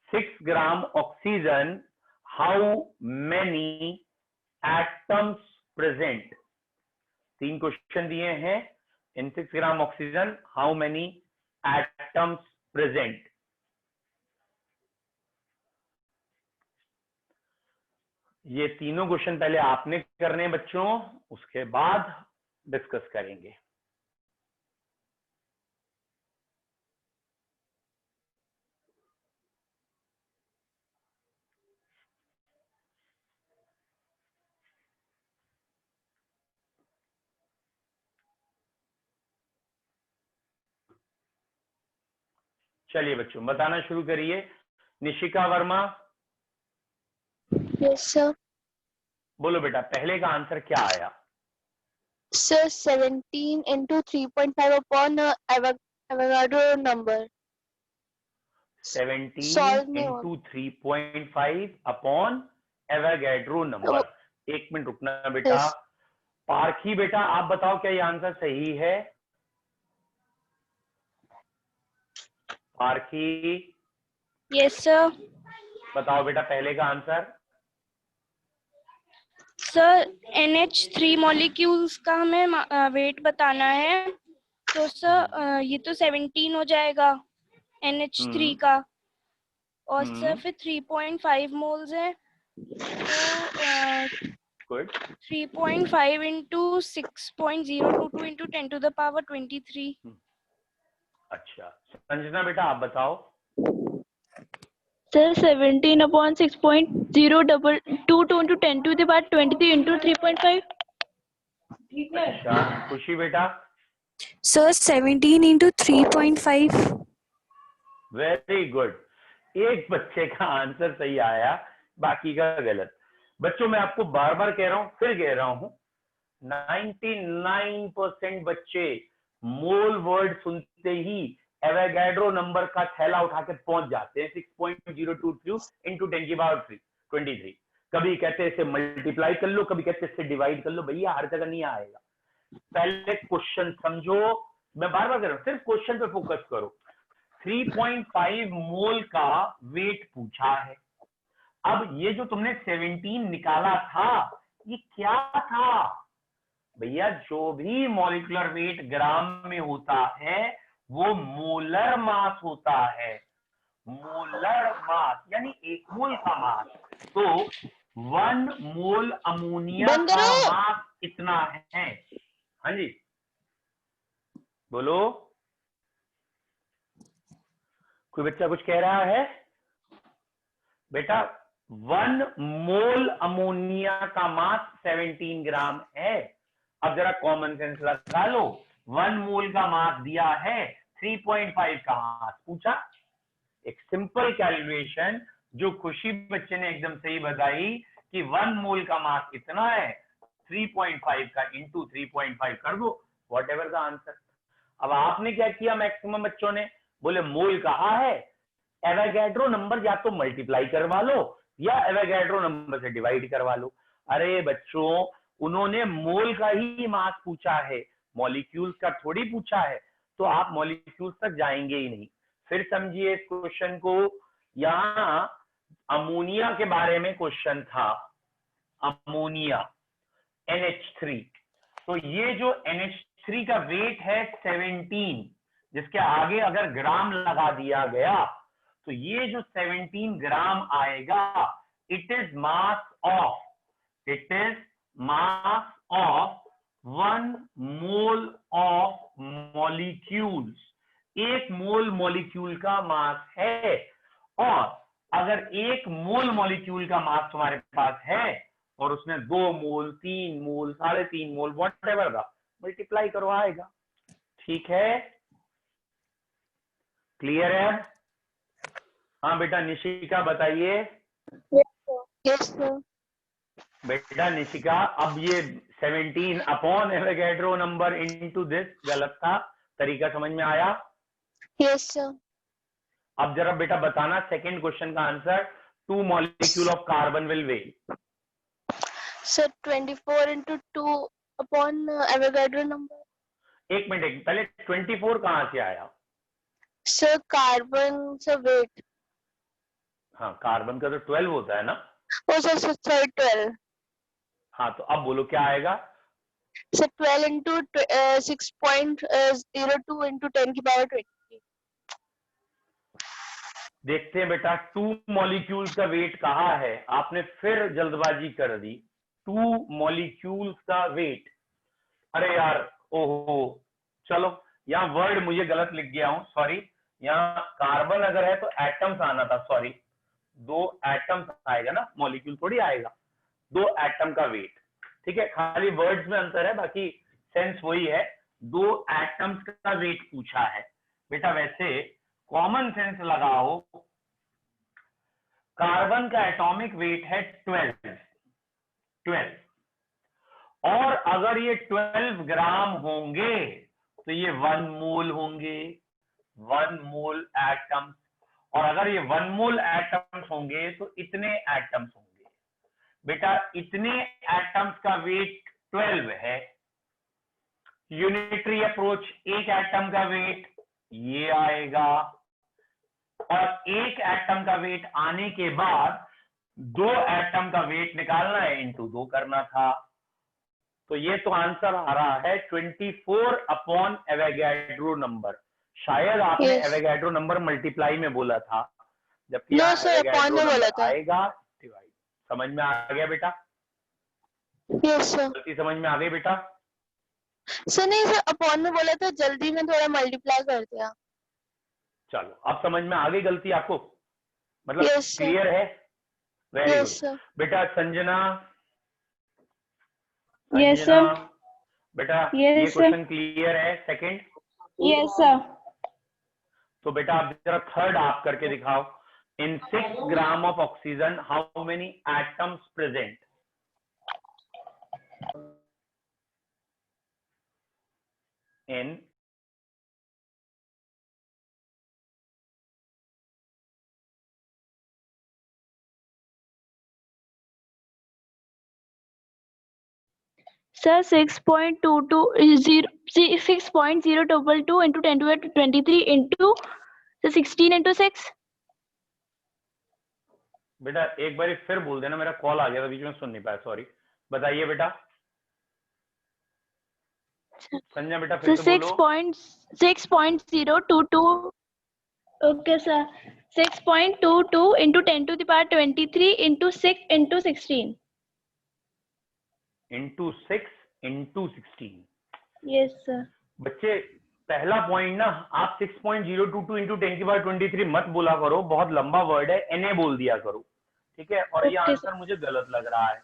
6 gram oxygen how many atoms present? 3 question दिए हैं। in 6 gram oxygen how many atoms present? ये तीनों question पहले आपने करने हैं बच्चों, उसके बाद डिस्कस करेंगे। चलिए बच्चों बताना शुरू करिए। Nishika Verma, yes sir. बोलो बेटा पहले का आंसर क्या आया? Sir 17 into 3.5 upon Avogadro number। 17 Solve नहीं into 3.5 अपॉन एवोगैड्रो नंबर। एक मिनट रुकना बेटा। Yes. पारखी बेटा आप बताओ क्या ये आंसर सही है? पारखी यस सर। बताओ बेटा पहले का आंसर। सर NH3 मॉलिक्यूल्स का हमें वेट बताना है, तो सर ये तो 17 हो जाएगा NH3 का, और सर फिर 3.5 मोल्स है, तो good. 3.5 into 6.022 into 10 to the power 23। अच्छा संजना बेटा आप बताओ। Sir, 17 upon 6.022 into 10 to the power 23 into 3.5. अच्छा खुशी बेटा। Sir 17 into 3.5। वेरी गुड, एक बच्चे का आंसर सही आया, बाकी का गलत। बच्चों मैं आपको बार बार कह रहा हूं, फिर कह रहा हूं, 99% बच्चे मोल वर्ड सुनते ही एवोगैड्रो नंबर का थैला उठा के पहुंच जाते हैं। 6.022 into 10 की पावर 23। कभी कहते हैं इसे मल्टीप्लाई कर लो, कभी कहते हैं इससे डिवाइड कर लो। भैया हर जगह नहीं आएगा, पहले क्वेश्चन समझो। मैं बार बार कह रहा हूं, सिर्फ क्वेश्चन पे फोकस करो। 3.5 मोल का वेट पूछा है। अब ये जो तुमने 17 निकाला था, ये क्या था? भैया जो भी मॉलिक्यूलर वेट ग्राम में होता है वो मोलर मास होता है। मोलर मास यानी 1 मोल का मास। तो 1 मोल अमोनिया का मास कितना है? हाँ जी बोलो, कोई बच्चा कुछ कह रहा है? बेटा 1 मोल अमोनिया का मास 17 ग्राम है। अब जरा कॉमन सेंस लगा लो, 1 मोल का मास दिया है 3.5 का मास पूछा। एक सिंपल कैलकुलेशन जो खुशी बच्चे ने एकदम सही बताई कि 1 मोल का मास इतना है, 3.5 का इंटू 3.5 कर दो, वॉट एवर द आंसर। अब आपने क्या किया मैक्सिमम बच्चों ने, बोले मोल कहा है, एवोगैड्रो नंबर या तो मल्टीप्लाई करवा लो या एवोगैड्रो नंबर से डिवाइड करवा लो। अरे बच्चों, उन्होंने मोल का ही मास पूछा है, मॉलिक्यूल्स का थोड़ी पूछा है, तो आप मॉलिक्यूल्स तक जाएंगे ही नहीं। फिर समझिए इस क्वेश्चन को, यहां अमोनिया के बारे में क्वेश्चन था, अमोनिया NH3। तो ये जो NH3 का वेट है 17, जिसके आगे अगर ग्राम लगा दिया गया तो ये जो 17 ग्राम आएगा, it is mass of 1 mole of molecules. 1 mole molecule का मास है, और अगर 1 मोल मॉलिक्यूल का मास तुम्हारे पास है और उसमें 2 मोल 3 मोल 3.5 मोल वॉट एवर का मल्टीप्लाई करो आएगा। ठीक है, क्लियर है? हाँ बेटा निशिका बताइए। Yes sir. बेटा निशिका, अब ये 17 upon Avogadro number into this गलत था, तरीका समझ में आया? Yes sir. अब जरा बेटा बताना सेकंड क्वेश्चन का answer, 2 molecule of carbon will weight. Sir 24 into 2 upon Avogadro number. एक मिनट, पहले 24 कहां से आया? सर कार्बन से वेट। हाँ, कार्बन का तो 12 होता है ना। Oh sir 12। हाँ, तो अब बोलो क्या आएगा? सर 12 into 6.02 into 10 की पावर 20। देखते हैं बेटा 2 मॉलिक्यूल्स का वेट कहा है, आपने फिर जल्दबाजी कर दी। 2 मॉलिक्यूल्स का वेट, अरे यार ओहो, चलो यहाँ वर्ड मुझे गलत लिख गया हूं, सॉरी। यहाँ कार्बन अगर है तो एटम्स आना था, सॉरी। 2 एटम्स आएगा ना, मॉलिक्यूल थोड़ी आएगा। 2 एटम का वेट, ठीक है, खाली वर्ड्स में अंतर है, बाकी सेंस वही है। 2 एटम्स का वेट पूछा है बेटा। वैसे कॉमन सेंस लगाओ, कार्बन का एटॉमिक वेट है 12, और अगर ये 12 ग्राम होंगे तो ये 1 मोल होंगे, 1 मोल एटम्स। और अगर ये 1 मोल एटम्स होंगे तो इतने एटम्स होंगे बेटा। इतने एटम्स का वेट 12 है। यूनिटरी अप्रोच, एक एटम का वेट ये आएगा, और एक एटम का वेट आने के बाद 2 एटम का वेट निकालना है, इंटू 2 करना था। तो ये तो आंसर आ रहा है 24 अपॉन एवोगैड्रो नंबर। शायद आपने एवोगैड्रो नंबर मल्टीप्लाई में बोला था, जबकि नो सर अपॉन में बोला था। आएगा डिवाइड। समझ में आ गया बेटा? Yes sir. गलती समझ में आ गई बेटा? सर नहीं सर, अपॉन में बोला था, जल्दी में थोड़ा मल्टीप्लाई कर दिया। चलो अब समझ में आ गई गलती आपको, मतलब yes, क्लियर है? वेरी yes, गुड बेटा। Sanjana, yes, sir. बेटा yes, ये क्वेश्चन क्लियर है? सेकंड? Yes sir. तो बेटा आप जरा थर्ड आप करके दिखाओ। इन 6 gram of oxygen how many atoms present? In Sir 6.22 6.022 into 10 to the 23 into 16 into 6। बेटा एक बार फिर बोल देना, मेरा कॉल आ गया था बीच में, सुन नहीं पाया, सॉरी। बताइए बेटा संजय, बेटा फिर से बोलो। 6.022। Okay sir 6.22 into 10 to the power 23 into 6 into 16। Into 6 into 16। Yes sir. बच्चे पहला पॉइंट ना, आप 6.022 इंटू 10 की पावर 23 मत बोला करो, बहुत लंबा वर्ड है, एनए बोल दिया करो, ठीक है? और ये आंसर मुझे गलत लग रहा है,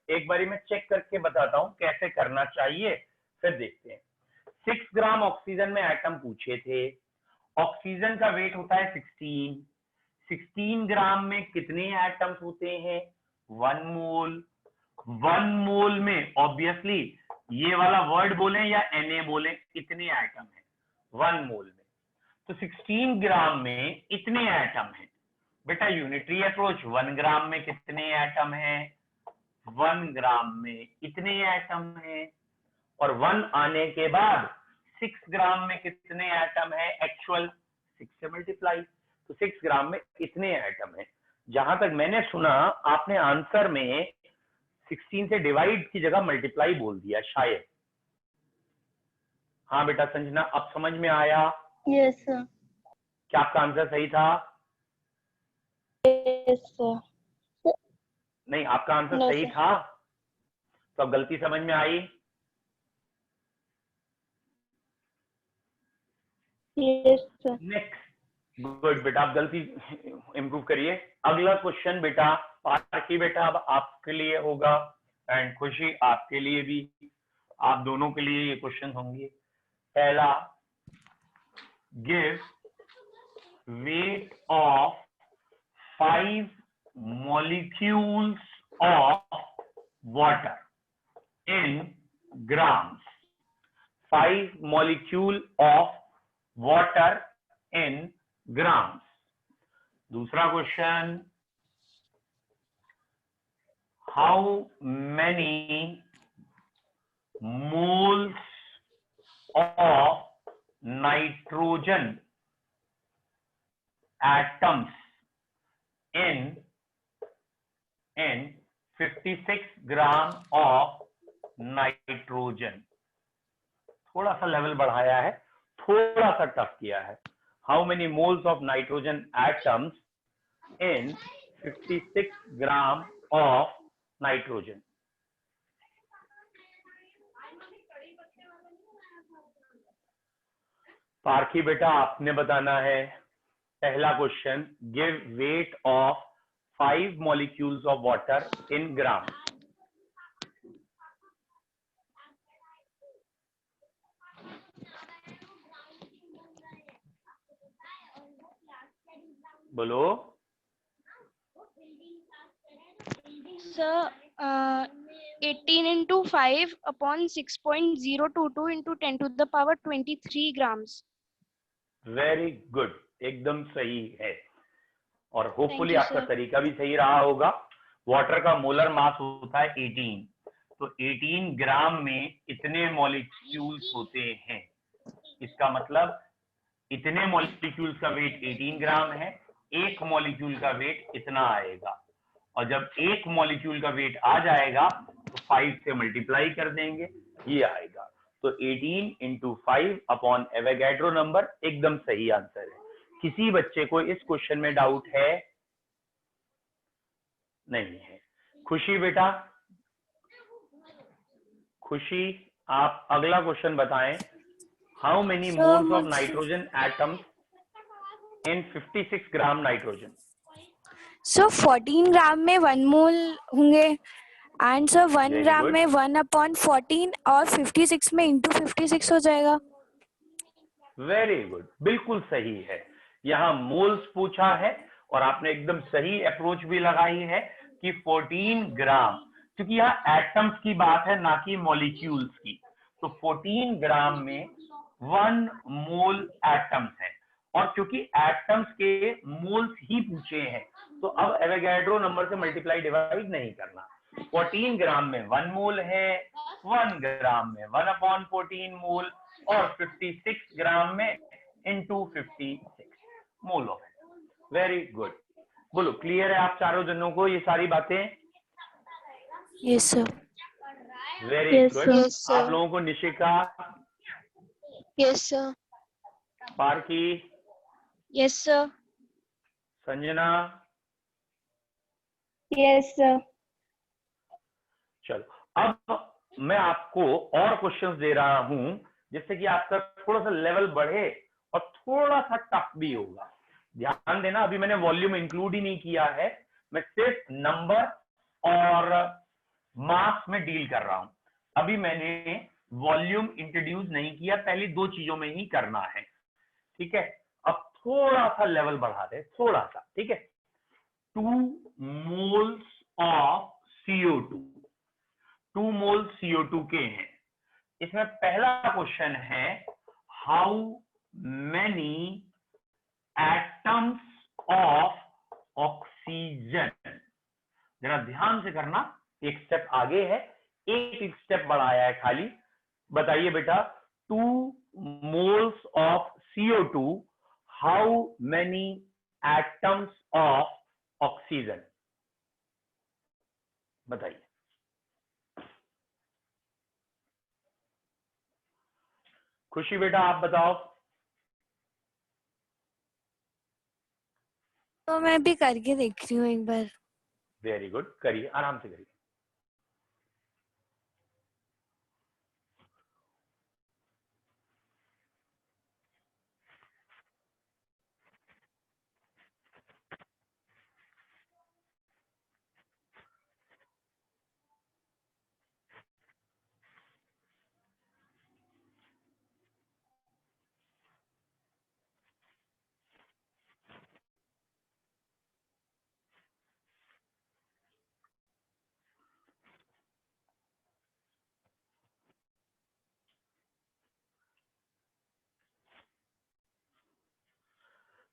एक बारी मैं चेक करके बताता हूँ कैसे करना चाहिए, फिर देखते हैं। 6 ग्राम ऑक्सीजन में एटम पूछे थे, ऑक्सीजन का वेट होता है 16 ग्राम में कितने एटम्स होते हैं 1 मोल। 1 मोल में ऑब्वियसली ये वाला वर्ड बोले या Na बोले, कितने एटम है 1 मोल में। तो 16 ग्राम में इतने एटम हैं। बेटा यूनिटरी अप्रोच 1 ग्राम में कितने एटम हैं 1 ग्राम में इतने एटम हैं। और 1 आने के बाद 6 ग्राम में कितने एटम है एक्चुअल 6 से मल्टीप्लाई, तो 6 ग्राम में इतने एटम है। जहां तक मैंने सुना आपने आंसर में 16 से डिवाइड की जगह मल्टीप्लाई बोल दिया शायद। हाँ बेटा संजना, अब समझ में आया? Yes sir. क्या आपका आंसर सही था? Yes sir. नहीं, आपका आंसर No, सही sir. था, तो अब गलती समझ में आई? Yes sir. नेक्स्ट, गुड बेटा, आप गलती इंप्रूव करिए। अगला क्वेश्चन बेटा पार्थी बेटा अब आपके लिए होगा एंड खुशी आपके लिए भी, आप दोनों के लिए ये क्वेश्चन होंगे। पहला, give weight of 5 molecules of water in grams। 5 molecule of water in grams। दूसरा question, how many moles of nitrogen atoms in 56 gram of nitrogen. थोड़ा सा लेवल बढ़ाया है, थोड़ा सा टफ किया है। How many moles of nitrogen atoms in 56 gram of nitrogen. Parthi बेटा आपने बताना है। पहला question, give weight of 5 molecules of water in gram। बोलो sir 18 into 5 upon 6.022 into 10 to the power 23 grams। Very good, एकदम सही है। और होपफुली you, आपका sir. तरीका भी सही रहा होगा। वाटर का मोलर मास होता है 18, तो 18 ग्राम में इतने मॉलिक्यूल्स होते हैं। इसका मतलब इतने मॉलिक्यूल्स का वेट 18 ग्राम है, एक मॉलिक्यूल का वेट इतना आएगा। और जब एक मॉलिक्यूल का वेट आ जाएगा तो 5 से मल्टीप्लाई कर देंगे, ये आएगा। तो 18 into 5 अपॉन एवोगैड्रो नंबर एकदम सही आंसर है। किसी बच्चे को इस क्वेश्चन में डाउट है? नहीं है। खुशी बेटा, खुशी आप अगला क्वेश्चन बताएं। How many moles of nitrogen atoms in 56 gram nitrogen. So 14 gram में 1 मोल होंगे and sir 1 Very gram good. में 1/14 और 56 में इंटू 56 हो जाएगा। वेरी गुड, बिल्कुल सही है। यहाँ मोल्स पूछा है और आपने एकदम सही अप्रोच भी लगाई है कि 14 ग्राम, क्योंकि यहाँ एटम्स की बात है ना कि मॉलिक्यूल्स की। तो 14 ग्राम में 1 मोल एटम्स है, और क्योंकि एटम्स के मोल्स ही पूछे हैं तो अब एवोगैड्रो नंबर से मल्टीप्लाई डिवाइड नहीं करना। 14 ग्राम में 1 मोल है, 1 ग्राम में 1/14 मोल, और 56 ग्राम में into 56 mole of it. Very good. बोलो, क्लियर है आप चारों जनों को ये सारी बातें? Yes sir. Very Yes, good. sir. आप लोगों को Nishika, yes sir. Parthi, yes sir. Sanjana, yes sir. चलो अब मैं आपको और क्वेश्चंस दे रहा हूं जिससे कि आपका थोड़ा सा लेवल बढ़े और थोड़ा सा टफ भी होगा। ध्यान देना, अभी मैंने वॉल्यूम इंक्लूड ही नहीं किया है, मैं सिर्फ नंबर और मास में डील कर रहा हूं। अभी मैंने वॉल्यूम इंट्रोड्यूस नहीं किया, पहले दो चीजों में ही करना है, ठीक है। अब थोड़ा सा लेवल बढ़ा दे, थोड़ा सा, ठीक है। 2 moles of CO2, 2 mole CO2 के हैं। इसमें पहला क्वेश्चन है how many atoms of oxygen. जरा ध्यान से करना, एक स्टेप आगे है, एक स्टेप बढ़ाया है खाली। बताइए बेटा, 2 moles of CO2, how many atoms of oxygen, बताइए। खुशी बेटा आप बताओ। तो मैं भी करके देख रही हूँ एक बार। वेरी गुड, करिए, आराम से करिए।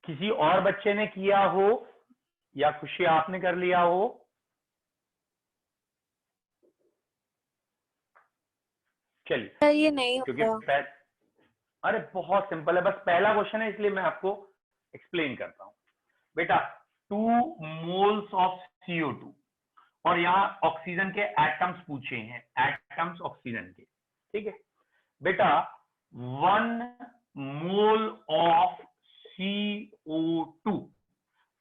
किसी और बच्चे ने किया हो या खुशी आपने कर लिया हो? चलिए, ये नहीं क्योंकि होगा। अरे बहुत सिंपल है, बस पहला क्वेश्चन है इसलिए मैं आपको एक्सप्लेन करता हूं। बेटा 2 मोल्स ऑफ CO2 और यहाँ ऑक्सीजन के एटम्स पूछे हैं, एटम्स ऑक्सीजन के, ठीक है बेटा। 1 mole of CO2,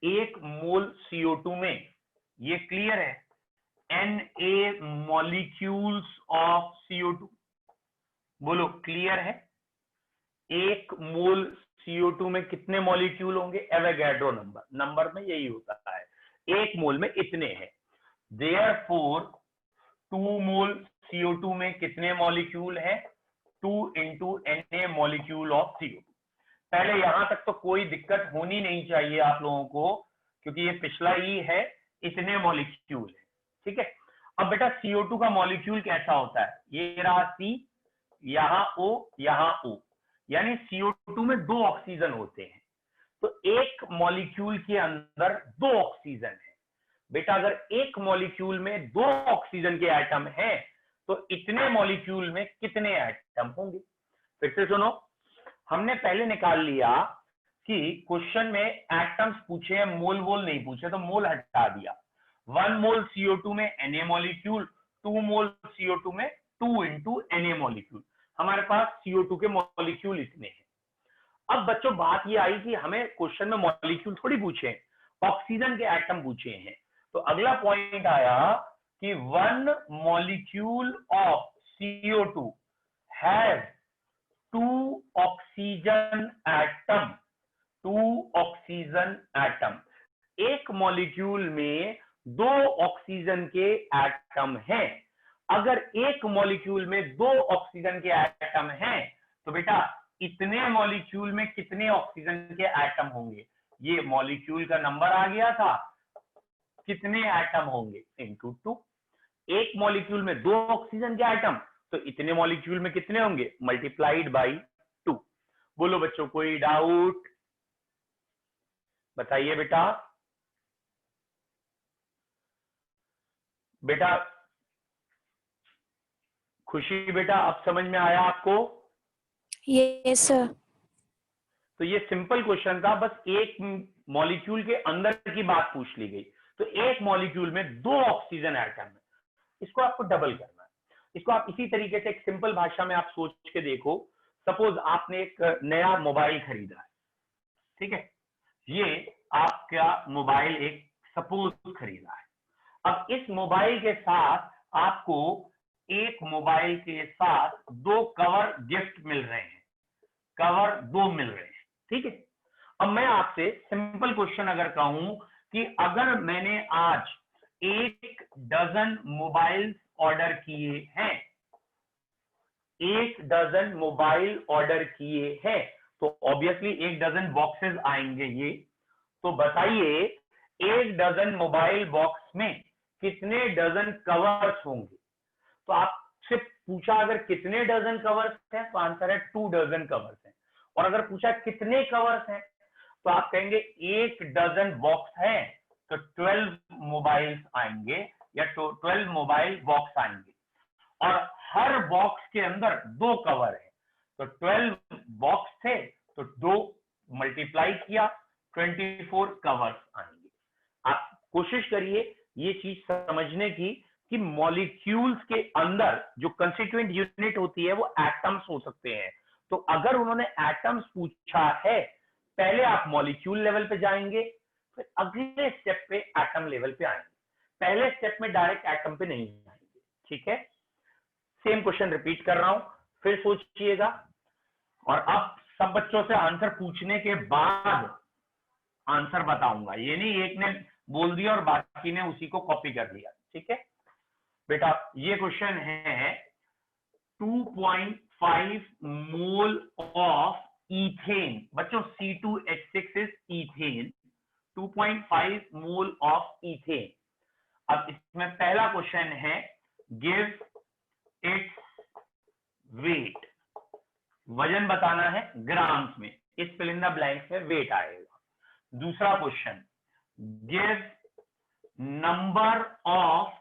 1 mole CO2 में, ये क्लियर है, Na मॉलिक्यूल्स ऑफ CO2, बोलो क्लियर है। 1 मोल CO2 में कितने मॉलिक्यूल होंगे? एवोगैड्रो नंबर में यही होता है, 1 मोल में इतने हैं। देयरफॉर 2 मोल CO2 में कितने मॉलिक्यूल हैं? 2 into Na molecule of CO2। पहले यहां तक तो कोई दिक्कत होनी नहीं चाहिए आप लोगों को, क्योंकि ये पिछला ही है, इतने मॉलिक्यूल है, ठीक है। अब बेटा CO2 का मॉलिक्यूल कैसा होता है? ये रहा C, यहां O, यहां O, यानी CO2 में 2 ऑक्सीजन होते हैं, तो एक मॉलिक्यूल के अंदर 2 ऑक्सीजन है। बेटा अगर एक मॉलिक्यूल में 2 ऑक्सीजन के एटम हैं, तो इतने मॉलिक्यूल में कितने एटम होंगे? फिर से सुनो, हमने पहले निकाल लिया कि क्वेश्चन में एटम्स पूछे हैं, मोल वोल नहीं पूछे, तो मोल हटा दिया। 1 मोल CO2 में Na मॉलिक्यूल, 2 मोल CO2 में 2 into Na मॉलिक्यूल, हमारे पास CO2 के मॉलिक्यूल इतने हैं। अब बच्चों बात ये आई कि हमें क्वेश्चन में मॉलिक्यूल थोड़ी पूछे हैं, ऑक्सीजन के एटम पूछे हैं। तो अगला पॉइंट आया कि 1 molecule of CO2 has 2 oxygen atom, 2 oxygen atom. एक मॉलिक्यूल में 2 ऑक्सीजन के एटम हैं। अगर एक मॉलिक्यूल में 2 ऑक्सीजन के एटम हैं, तो बेटा इतने मॉलिक्यूल में कितने ऑक्सीजन के एटम होंगे? ये मॉलिक्यूल का नंबर आ गया था, कितने एटम होंगे इंटू 2। एक मॉलिक्यूल में 2 ऑक्सीजन के एटम, तो इतने मॉलिक्यूल में कितने होंगे? Multiplied by 2। बोलो बच्चों कोई डाउट? बताइए बेटा। बेटा खुशी बेटा अब समझ में आया आपको? Yes sir. तो ये सिंपल क्वेश्चन था, बस एक मॉलिक्यूल के अंदर की बात पूछ ली गई। तो एक मॉलिक्यूल में 2 ऑक्सीजन एटम है, इसको आपको डबल करना है। इसको आप इसी तरीके से एक सिंपल भाषा में आप सोच के देखो। सपोज आपने एक नया मोबाइल खरीदा है, ठीक है, ये आपका मोबाइल एक सपोज खरीदा है। अब इस मोबाइल के साथ आपको एक मोबाइल के साथ 2 कवर गिफ्ट मिल रहे हैं, कवर 2 मिल रहे हैं, ठीक है। अब मैं आपसे सिंपल क्वेश्चन अगर कहूं कि अगर मैंने आज 1 डजन मोबाइल ऑर्डर किए हैं, 1 डजन मोबाइल ऑर्डर किए हैं, तो ऑब्वियसली 1 डजन बॉक्सेस आएंगे ये। तो बताइए 1 डजन मोबाइल बॉक्स में कितने डजन कवर्स होंगे? तो आपसे पूछा अगर कितने डजन कवर्स हैं तो आंसर है 2 डजन कवर्स हैं। और अगर पूछा कितने कवर्स हैं तो आप कहेंगे 1 डजन बॉक्स है तो 12 मोबाइल्स आएंगे या 12 मोबाइल बॉक्स आएंगे। और हर बॉक्स के अंदर 2 कवर है, तो 12 बॉक्स थे तो 2 मल्टीप्लाई किया 24 कवर्स आएंगे। आप कोशिश करिए ये चीज समझने की कि मॉलिक्यूल्स के अंदर जो कंस्टिट्यूएंट यूनिट होती है वो एटम्स हो सकते हैं। तो अगर उन्होंने एटम्स पूछा है, पहले आप मॉलिक्यूल लेवल पे जाएंगे, फिर अगले स्टेप पे एटम लेवल पे आएंगे। पहले स्टेप में डायरेक्ट एटम पे नहीं जाएंगे, ठीक है। सेम क्वेश्चन रिपीट कर रहा हूं, फिर सोचिएगा। और अब सब बच्चों से आंसर पूछने के बाद आंसर बताऊंगा, ये नहीं एक ने बोल दिया और बाकी ने उसी को कॉपी कर लिया, ठीक है बेटा। ये क्वेश्चन है 2.5 मोल ऑफ इथेन। बच्चों C2H6 is ethane, 2.5 mole of ethane. अब इसमें पहला क्वेश्चन है गिव इट्स वेट, वजन बताना है ग्राम्स में, इस फिल इन द ब्लैंक्स में वेट आएगा। दूसरा question give number of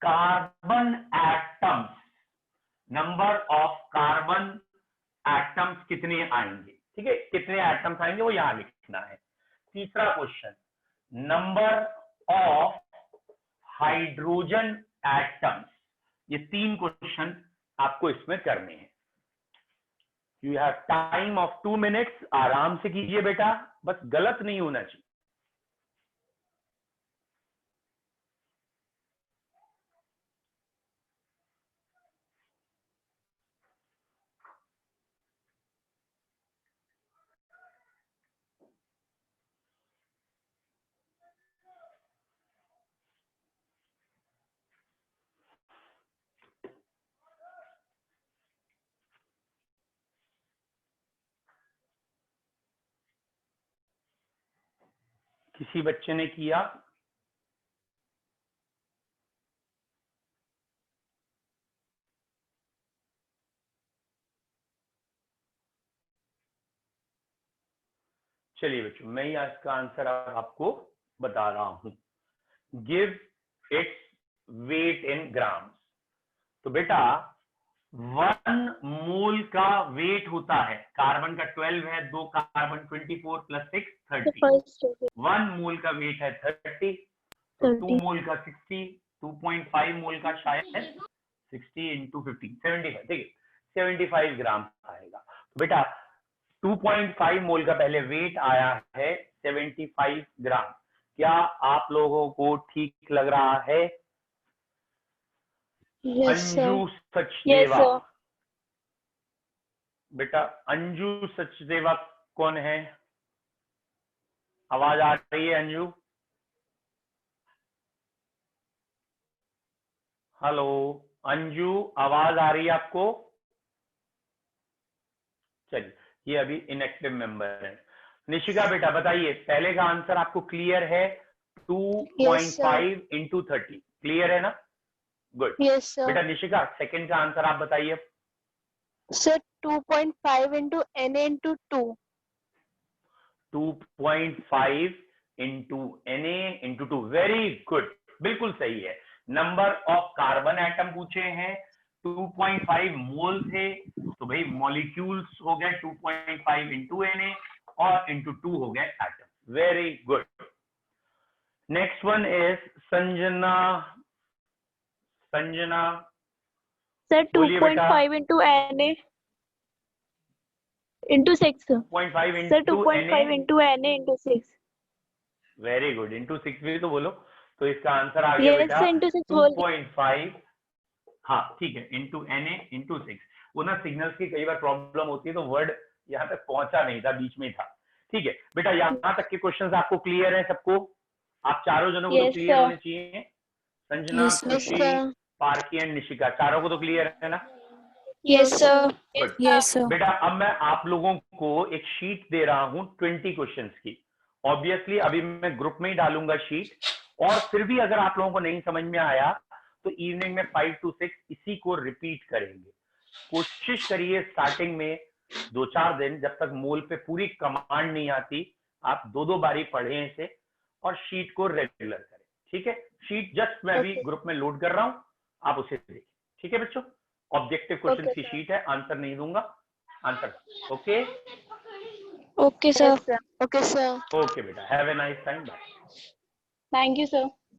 carbon atoms, number of carbon atoms कितने आएंगे, ठीक है, कितने एटम्स आएंगे वो यहां लिखना है। तीसरा question number of hydrogen atoms. ये 3 क्वेश्चन आपको इसमें करने हैं। You have time of 2 minutes, आराम से कीजिए बेटा, बस गलत नहीं होना चाहिए। किसी बच्चे ने किया? चलिए बच्चों, मैं ही इसका आंसर आपको बता रहा हूं। Give its weight in grams. तो बेटा 1 मोल का वेट होता है, कार्बन का 12 है, 2 कार्बन 24 प्लस 6 30। 1 मोल का वेट है 30, तो 2 मोल का 60, 2.5 मोल का शायद 60 इंटू 50 75, ठीक है 75 ग्राम आएगा। तो बेटा 2.5 मोल का पहले वेट आया है 75 ग्राम। क्या आप लोगों को ठीक लग रहा है? अंजू सचदेवा, बेटा अंजू सचदेवा कौन है? आवाज आ रही है अंजू? हेलो अंजू, आवाज आ रही है आपको? चलिए, ये अभी इनएक्टिव मेंबर है। निशिका बेटा बताइए, पहले का आंसर आपको क्लियर है? 2.5 इंटू 30 क्लियर है ना? गुड। Yes sir. बेटा निशिका सेकंड का आंसर आप बताइए। Sir 2.5 into Na into 2। 2.5 into Na into 2, very good, बिल्कुल सही है। नंबर ऑफ कार्बन एटम पूछे हैं, 2.5 मोल थे, तो भाई मॉलिक्यूल्स हो गए 2.5 इंटू Na और इंटू 2 हो गए atom. Very good. Next one is Sanjana. Sanjana sir बोलिए बेटा। 2.5 into Na into 6। 2.5 sir into 2.5 into Na into 6। Very good, into 6 भी तो बोलो। तो इसका आंसर आ गया बेटा इंटू 6 बोल 2.5। हाँ ठीक है, इंटू Na इंटू 6। वो ना सिग्नल्स की कई बार प्रॉब्लम होती है, तो वर्ड यहाँ तक पहुंचा नहीं था, बीच में था। ठीक है बेटा, यहाँ तक के क्वेश्चंस आपको क्लियर है सबको? आप चारों जनों को तो क्लियर होने चाहिए। संजना, खुशी, पार्की एंड निशिका, चारों को तो क्लियर है ना? Yes, sir. Good. Yes, sir. बेटा अब मैं आप लोगों को एक शीट दे रहा हूं 20 क्वेश्चंस की। ऑब्वियसली अभी मैं ग्रुप में ही डालूंगा शीट, और फिर भी अगर आप लोगों को नहीं समझ में आया तो इवनिंग में 5 to 6 इसी को रिपीट करेंगे। कोशिश करिए स्टार्टिंग में 2-4 दिन, जब तक मोल पे पूरी कमांड नहीं आती, आप 2-2 बारी पढ़ें इसे और शीट को रेगुलर करें। ठीक है, शीट जस्ट मैं अभी ग्रुप में लोड कर रहा हूं, आप उसे देखिए। ठीक है बच्चों, ऑब्जेक्टिव क्वेश्चन की शीट है, आंसर नहीं दूंगा, answer. Okay Okay, sir. Okay, sir. Okay बेटा, have a nice time, bye. Thank you, sir.